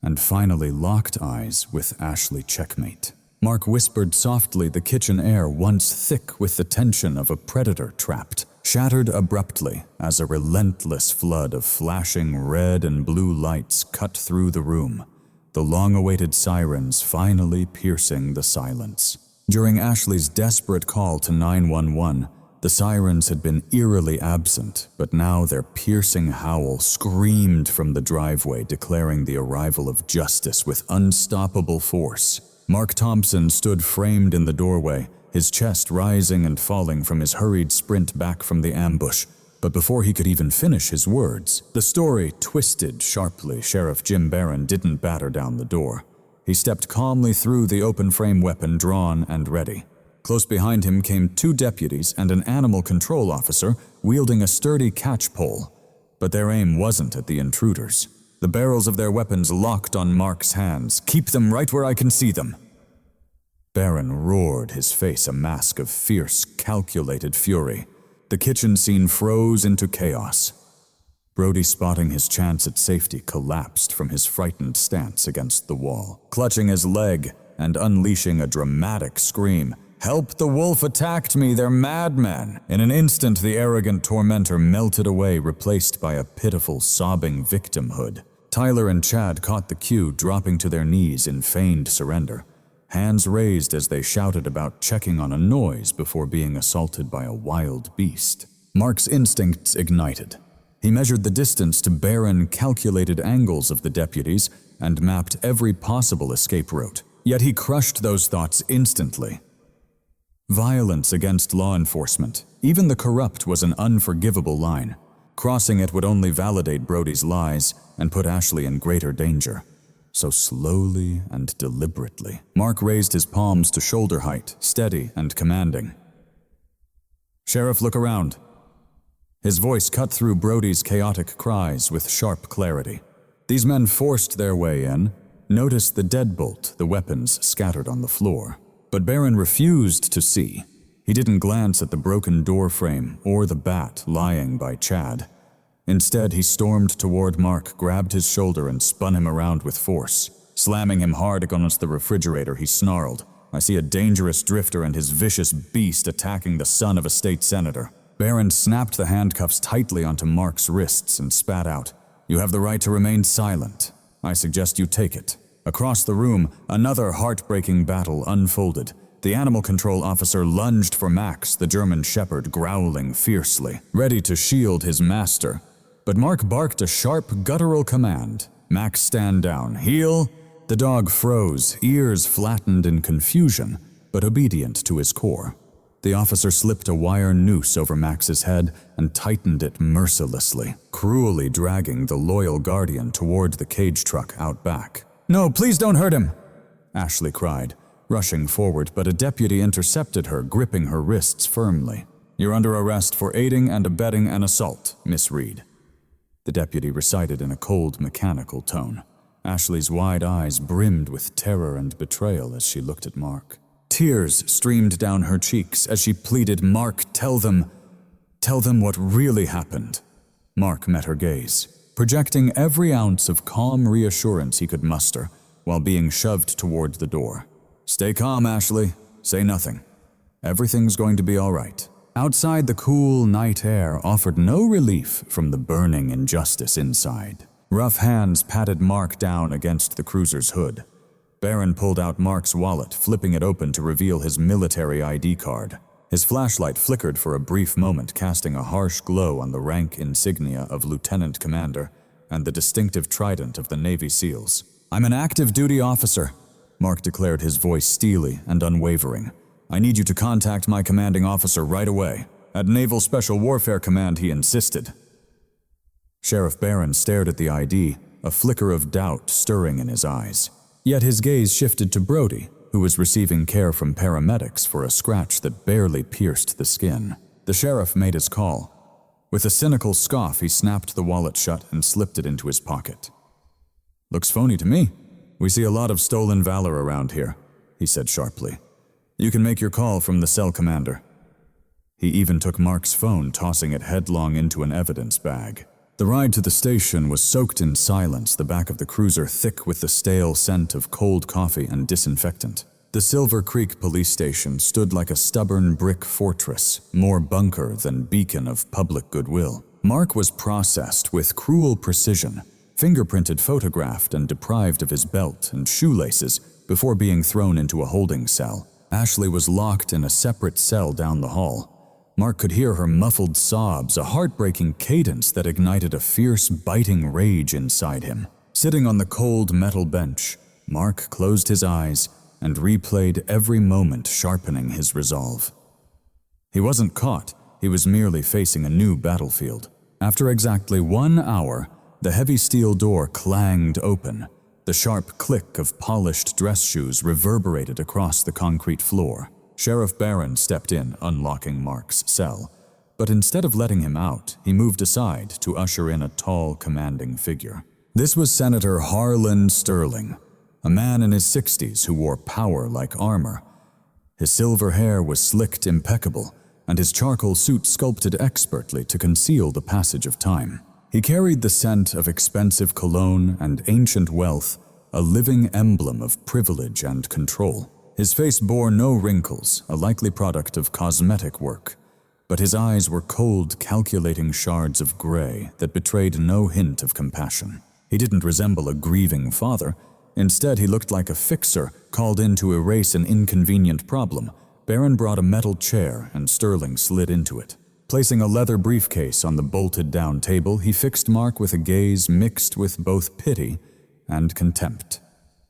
and finally locked eyes with Ashley checkmate. Mark whispered softly, the kitchen air, once thick with the tension of a predator trapped, shattered abruptly as a relentless flood of flashing red and blue lights cut through the room, the long-awaited sirens finally piercing the silence. During Ashley's desperate call to 911, the sirens had been eerily absent, but now their piercing howl screamed from the driveway, declaring the arrival of justice with unstoppable force. Mark Thompson stood framed in the doorway, his chest rising and falling from his hurried sprint back from the ambush. But before he could even finish his words, the story twisted sharply. Sheriff Jim Barron didn't batter down the door. He stepped calmly through, the open-frame weapon drawn and ready. Close behind him came 2 deputies and an animal control officer wielding a sturdy catch pole. But their aim wasn't at the intruders. The barrels of their weapons locked on Mark's hands. "Keep them right where I can see them." Barron roared, his face a mask of fierce, calculated fury. The kitchen scene froze into chaos. Brody, spotting his chance at safety, collapsed from his frightened stance against the wall, clutching his leg and unleashing a dramatic scream. "Help, the wolf attacked me, they're madmen!" In an instant, the arrogant tormentor melted away, replaced by a pitiful, sobbing victimhood. Tyler and Chad caught the cue, dropping to their knees in feigned surrender. hands raised as they shouted about checking on a noise before being assaulted by a wild beast. Mark's instincts ignited. He measured the distance to barren, calculated angles of the deputies and mapped every possible escape route. Yet he crushed those thoughts instantly. Violence against law enforcement, even the corrupt, was an unforgivable line. Crossing it would only validate Brody's lies and put Ashley in greater danger. So slowly and deliberately, Mark raised his palms to shoulder height, steady and commanding. "Sheriff, look around." His voice cut through Brody's chaotic cries with sharp clarity. These men forced their way in, noticed the deadbolt, the weapons scattered on the floor. But Barron refused to see. He didn't glance at the broken door frame or the bat lying by Chad. Instead, he stormed toward Mark, grabbed his shoulder and spun him around with force. Slamming him hard against the refrigerator, he snarled, "I see a dangerous drifter and his vicious beast attacking the son of a state senator." Barron snapped the handcuffs tightly onto Mark's wrists and spat out, "You have the right to remain silent. I suggest you take it." Across the room, another heartbreaking battle unfolded. The animal control officer lunged for Max, the German shepherd, growling fiercely, ready to shield his master. But Mark barked a sharp, guttural command. "Max, stand down. Heel!" The dog froze, ears flattened in confusion, but obedient to his core. The officer slipped a wire noose over Max's head and tightened it mercilessly, cruelly dragging the loyal guardian toward the cage truck out back. "No, please don't hurt him!" Ashley cried, rushing forward, but a deputy intercepted her, gripping her wrists firmly. "You're under arrest for aiding and abetting an assault, Miss Reed," the deputy recited in a cold, mechanical tone. Ashley's wide eyes brimmed with terror and betrayal as she looked at Mark. Tears streamed down her cheeks as she pleaded, "Mark, tell them what really happened." Mark met her gaze, projecting every ounce of calm reassurance he could muster while being shoved toward the door. "Stay calm, Ashley. Say nothing. Everything's going to be all right." Outside, the cool night air offered no relief from the burning injustice inside. Rough hands patted Mark down against the cruiser's hood. Barron pulled out Mark's wallet, flipping it open to reveal his military ID card. His flashlight flickered for a brief moment, casting a harsh glow on the rank insignia of Lieutenant Commander and the distinctive trident of the Navy SEALs. "I'm an active duty officer," Mark declared, his voice steely and unwavering. "I need you to contact my commanding officer right away." At Naval Special Warfare Command, he insisted. Sheriff Barron stared at the ID, a flicker of doubt stirring in his eyes. Yet his gaze shifted to Brody, who was receiving care from paramedics for a scratch that barely pierced the skin. The sheriff made his call. With a cynical scoff, he snapped the wallet shut and slipped it into his pocket. "Looks phony to me. We see a lot of stolen valor around here," he said sharply. "You can make your call from the cell commander." He even took Mark's phone, tossing it headlong into an evidence bag. The ride to the station was soaked in silence, the back of the cruiser thick with the stale scent of cold coffee and disinfectant. The Silver Creek police station stood like a stubborn brick fortress, more bunker than beacon of public goodwill. Mark was processed with cruel precision, fingerprinted, photographed, and deprived of his belt and shoelaces before being thrown into a holding cell. Ashley was locked in a separate cell down the hall. Mark could hear her muffled sobs, a heartbreaking cadence that ignited a fierce, biting rage inside him. Sitting on the cold metal bench, Mark closed his eyes and replayed every moment, sharpening his resolve. He wasn't caught, he was merely facing a new battlefield. After exactly 1 hour, the heavy steel door clanged open. The sharp click of polished dress shoes reverberated across the concrete floor. Sheriff Barron stepped in, unlocking Mark's cell. But instead of letting him out, he moved aside to usher in a tall, commanding figure. This was Senator Harlan Sterling, a man in his 60s who wore power like armor. His silver hair was slicked impeccable, and his charcoal suit sculpted expertly to conceal the passage of time. He carried the scent of expensive cologne and ancient wealth, a living emblem of privilege and control. His face bore no wrinkles, a likely product of cosmetic work, but his eyes were cold, calculating shards of gray that betrayed no hint of compassion. He didn't resemble a grieving father, Instead, he looked like a fixer called in to erase an inconvenient problem. Baron brought a metal chair and Sterling slid into it. Placing a leather briefcase on the bolted-down table, he fixed Mark with a gaze mixed with both pity and contempt.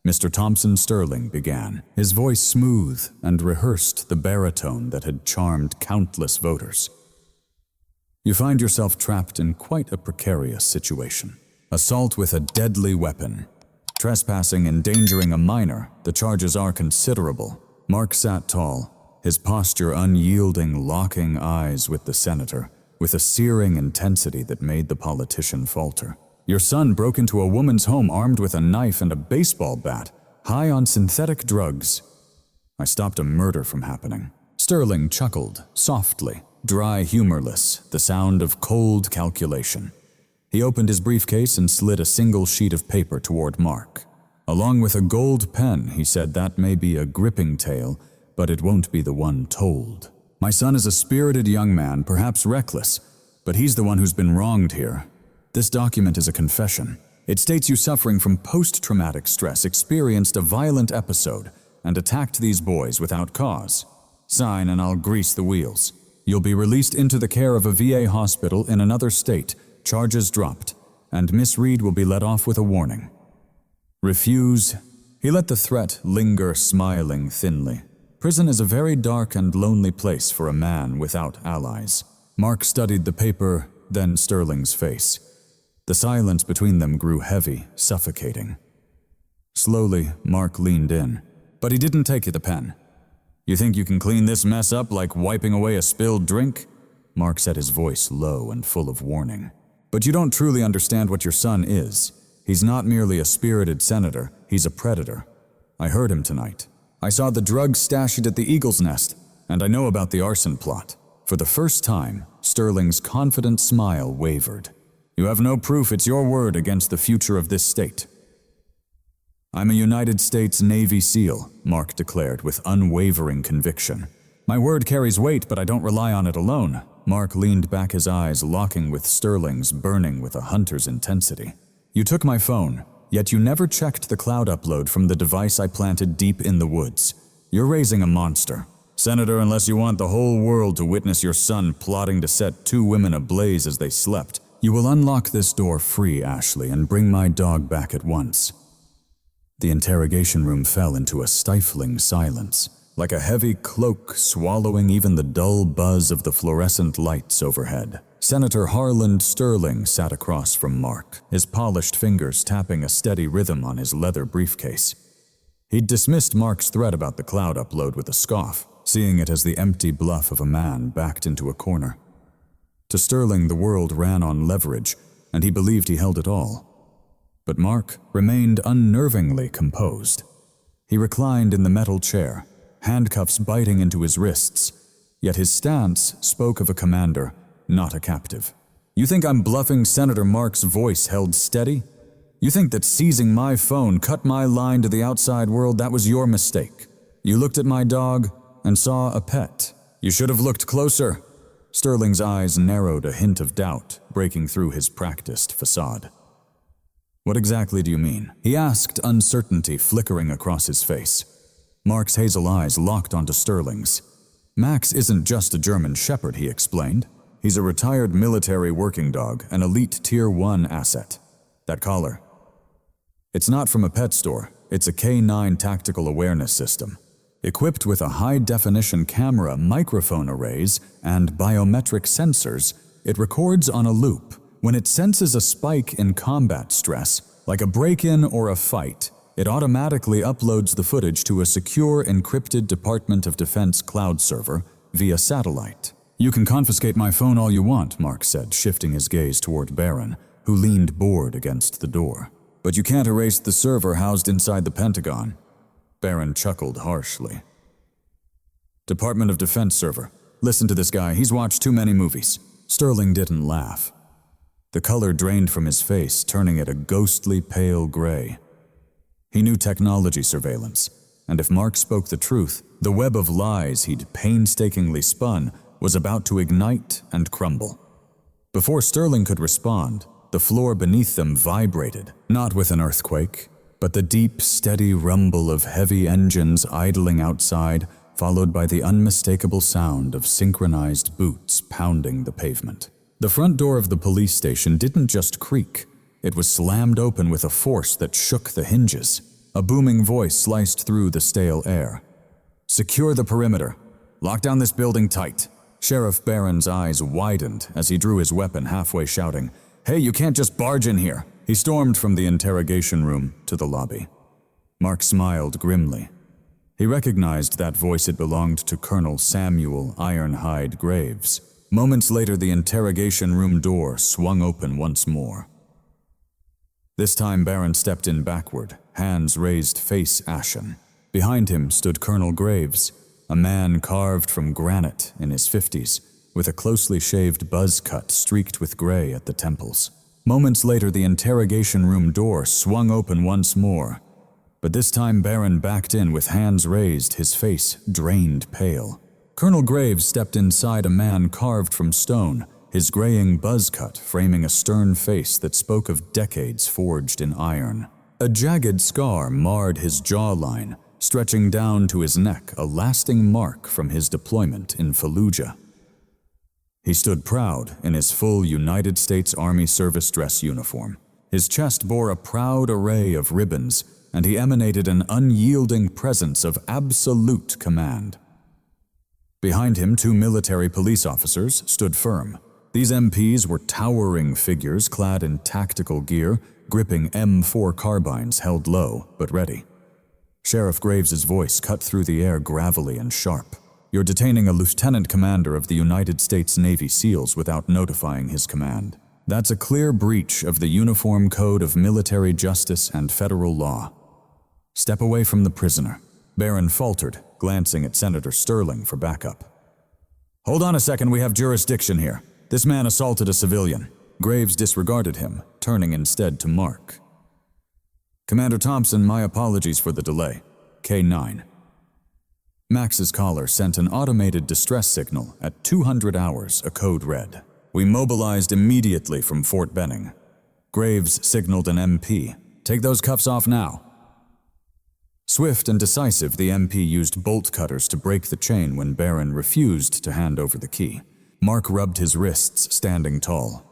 Mr. Thompson Sterling began, his voice smooth and rehearsed the baritone that had charmed countless voters. You find yourself trapped in quite a precarious situation. Assault with a deadly weapon. Trespassing, endangering a minor, the charges are considerable. Mark sat tall, his posture unyielding, locking eyes with the senator, with a searing intensity that made the politician falter. Your son broke into a woman's home armed with a knife and a baseball bat, high on synthetic drugs. I stopped a murder from happening. Sterling chuckled, softly, dry, humorless, the sound of cold calculation. He opened his briefcase and slid a single sheet of paper toward Mark. Along with a gold pen, he said, that may be a gripping tale, but it won't be the one told. My son is a spirited young man, perhaps reckless, but he's the one who's been wronged here. This document is a confession. It states you, suffering from post-traumatic stress, experienced a violent episode and attacked these boys without cause. Sign and I'll grease the wheels. You'll be released into the care of a VA hospital in another state, charges dropped, and Miss Reed will be let off with a warning. Refuse. He let the threat linger, smiling thinly. Prison is a very dark and lonely place for a man without allies. Mark studied the paper, then Sterling's face. The silence between them grew heavy, suffocating. Slowly, Mark leaned in, but he didn't take the pen. You think you can clean this mess up like wiping away a spilled drink? Mark said, his voice low and full of warning. But you don't truly understand what your son is. He's not merely a spirited senator, he's a predator. I heard him tonight. I saw the drugs stashed at the Eagle's Nest, and I know about the arson plot. For the first time, Sterling's confident smile wavered. You have no proof, it's your word against the future of this state. I'm a United States Navy SEAL, Mark declared with unwavering conviction. My word carries weight, but I don't rely on it alone. Mark leaned back, his eyes locking with Sterling's, burning with a hunter's intensity. You took my phone, yet you never checked the cloud upload from the device I planted deep in the woods. You're raising a monster. Senator, unless you want the whole world to witness your son plotting to set two women ablaze as they slept, you will unlock this door free, Ashley, and bring my dog back at once. The interrogation room fell into a stifling silence, like a heavy cloak swallowing even the dull buzz of the fluorescent lights overhead. Senator Harland Sterling sat across from Mark, his polished fingers tapping a steady rhythm on his leather briefcase. He'd dismissed Mark's threat about the cloud upload with a scoff, seeing it as the empty bluff of a man backed into a corner. To Sterling, the world ran on leverage, and he believed he held it all. But Mark remained unnervingly composed. He reclined in the metal chair, handcuffs biting into his wrists, yet his stance spoke of a commander, not a captive. You think I'm bluffing? Senator Mark's voice held steady. You think that seizing my phone cut my line to the outside world? That was your mistake. You looked at my dog and saw a pet. You should have looked closer. Sterling's eyes narrowed, a hint of doubt breaking through his practiced facade. What exactly do you mean? He asked, uncertainty flickering across his face. Mark's hazel eyes locked onto Sterling's. Max isn't just a German shepherd, he explained. He's a retired military working dog, an elite Tier 1 asset. That collar. It's not from a pet store. It's a K9 tactical awareness system. Equipped with a high-definition camera, microphone arrays, and biometric sensors, it records on a loop. When it senses a spike in combat stress, like a break-in or a fight, it automatically uploads the footage to a secure, encrypted Department of Defense cloud server via satellite. You can confiscate my phone all you want, Mark said, shifting his gaze toward Baron, who leaned bored against the door. But you can't erase the server housed inside the Pentagon. Baron chuckled harshly. Department of Defense server. Listen to this guy, he's watched too many movies. Sterling didn't laugh. The color drained from his face, turning it a ghostly pale gray. He knew technology surveillance, and if Mark spoke the truth, the web of lies he'd painstakingly spun was about to ignite and crumble. Before Sterling could respond, the floor beneath them vibrated, not with an earthquake, but the deep, steady rumble of heavy engines idling outside, followed by the unmistakable sound of synchronized boots pounding the pavement. The front door of the police station didn't just creak. It was slammed open with a force that shook the hinges. A booming voice sliced through the stale air. "Secure the perimeter. Lock down this building tight." Sheriff Barron's eyes widened as he drew his weapon, halfway shouting, "Hey, you can't just barge in here." He stormed from the interrogation room to the lobby. Mark smiled grimly. He recognized that voice. It belonged to Colonel Samuel Ironhide Graves. Moments later, the interrogation room door swung open once more. This time, Barron stepped in backward, hands raised, face ashen. Behind him stood Colonel Graves, a man carved from granite in his 50s, with a closely shaved buzz cut streaked with gray at the temples. Moments later, the interrogation room door swung open once more, but this time Barron backed in with hands raised, his face drained pale. Colonel Graves stepped inside, a man carved from stone, his graying buzz cut framing a stern face that spoke of decades forged in iron. A jagged scar marred his jawline, stretching down to his neck, a lasting mark from his deployment in Fallujah. He stood proud in his full United States Army service dress uniform. His chest bore a proud array of ribbons, and he emanated an unyielding presence of absolute command. Behind him, 2 military police officers stood firm. These MPs were towering figures clad in tactical gear, gripping M4 carbines held low but ready. Sheriff Graves's voice cut through the air gravelly and sharp. "You're detaining a lieutenant commander of the United States Navy SEALs without notifying his command. That's a clear breach of the Uniform Code of Military Justice and Federal Law. Step away from the prisoner." Barron faltered, glancing at Senator Sterling for backup. "Hold on a second, we have jurisdiction here. This man assaulted a civilian." Graves disregarded him, turning instead to Mark. "Commander Thompson, my apologies for the delay. K9. Max's caller sent an automated distress signal at 200 hours, a code red. We mobilized immediately from Fort Benning. Graves signaled an MP. "Take those cuffs off now." Swift and decisive, the MP used bolt cutters to break the chain when Barron refused to hand over the key. Mark rubbed his wrists, standing tall.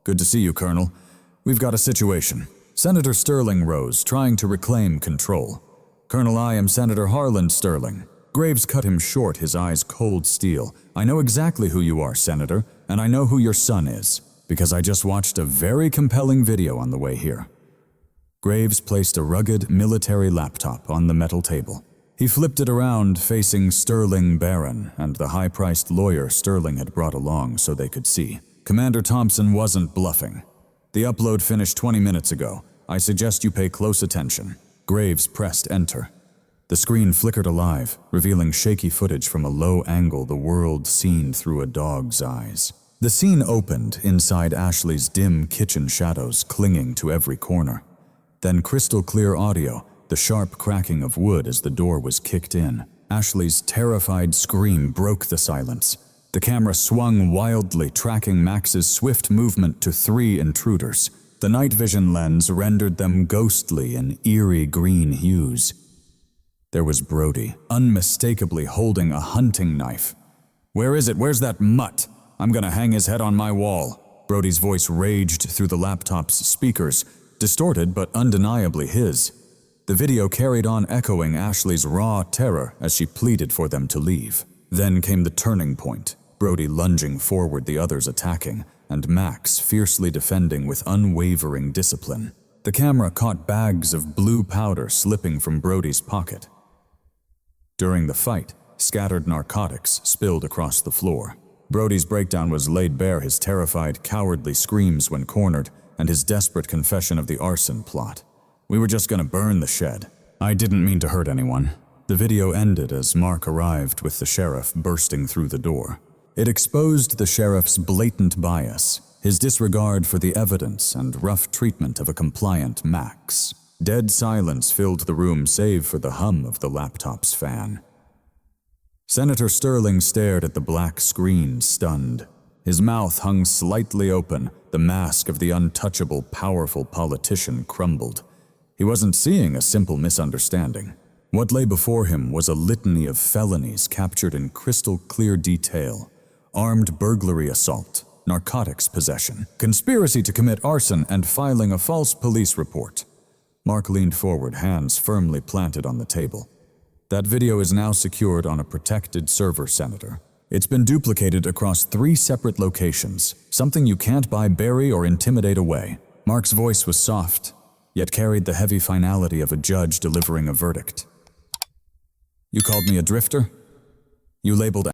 "Good to see you, Colonel. We've got a situation." Senator Sterling rose, trying to reclaim control. "Colonel, I am Senator Harland Sterling." Graves cut him short, his eyes cold steel. "I know exactly who you are, Senator, and I know who your son is, because I just watched a very compelling video on the way here." Graves placed a rugged military laptop on the metal table. He flipped it around, facing Sterling Barron and the high-priced lawyer Sterling had brought along so they could see. "Commander Thompson wasn't bluffing. The upload finished 20 minutes ago. I suggest you pay close attention." Graves pressed enter. The screen flickered alive, revealing shaky footage from a low angle, the world seen through a dog's eyes. The scene opened inside Ashley's dim kitchen shadows, clinging to every corner. Then crystal-clear audio, the sharp cracking of wood as the door was kicked in. Ashley's terrified scream broke the silence. The camera swung wildly, tracking Max's swift movement to 3 intruders. The night vision lens rendered them ghostly in eerie green hues. There was Brody, unmistakably holding a hunting knife. "Where is it? Where's that mutt? I'm gonna hang his head on my wall." Brody's voice raged through the laptop's speakers, distorted but undeniably his. The video carried on, echoing Ashley's raw terror as she pleaded for them to leave. Then came the turning point, Brody lunging forward, the others attacking, and Max fiercely defending with unwavering discipline. The camera caught bags of blue powder slipping from Brody's pocket. During the fight, scattered narcotics spilled across the floor. Brody's breakdown was laid bare, his terrified, cowardly screams when cornered, and his desperate confession of the arson plot. "We were just gonna burn the shed. I didn't mean to hurt anyone." The video ended as Mark arrived with the sheriff bursting through the door. It exposed the sheriff's blatant bias, his disregard for the evidence and rough treatment of a compliant Max. Dead silence filled the room save for the hum of the laptop's fan. Senator Sterling stared at the black screen, stunned. His mouth hung slightly open, the mask of the untouchable, powerful politician crumbled. He wasn't seeing a simple misunderstanding. What lay before him was a litany of felonies captured in crystal-clear detail: armed burglary assault, narcotics possession, conspiracy to commit arson, and filing a false police report. Mark leaned forward, hands firmly planted on the table. That video is now secured on a protected server, Senator. It's been duplicated across 3 separate locations, something you can't bury or intimidate away. Mark's voice was soft, yet carried the heavy finality of a judge delivering a verdict. You called me a drifter? You labeled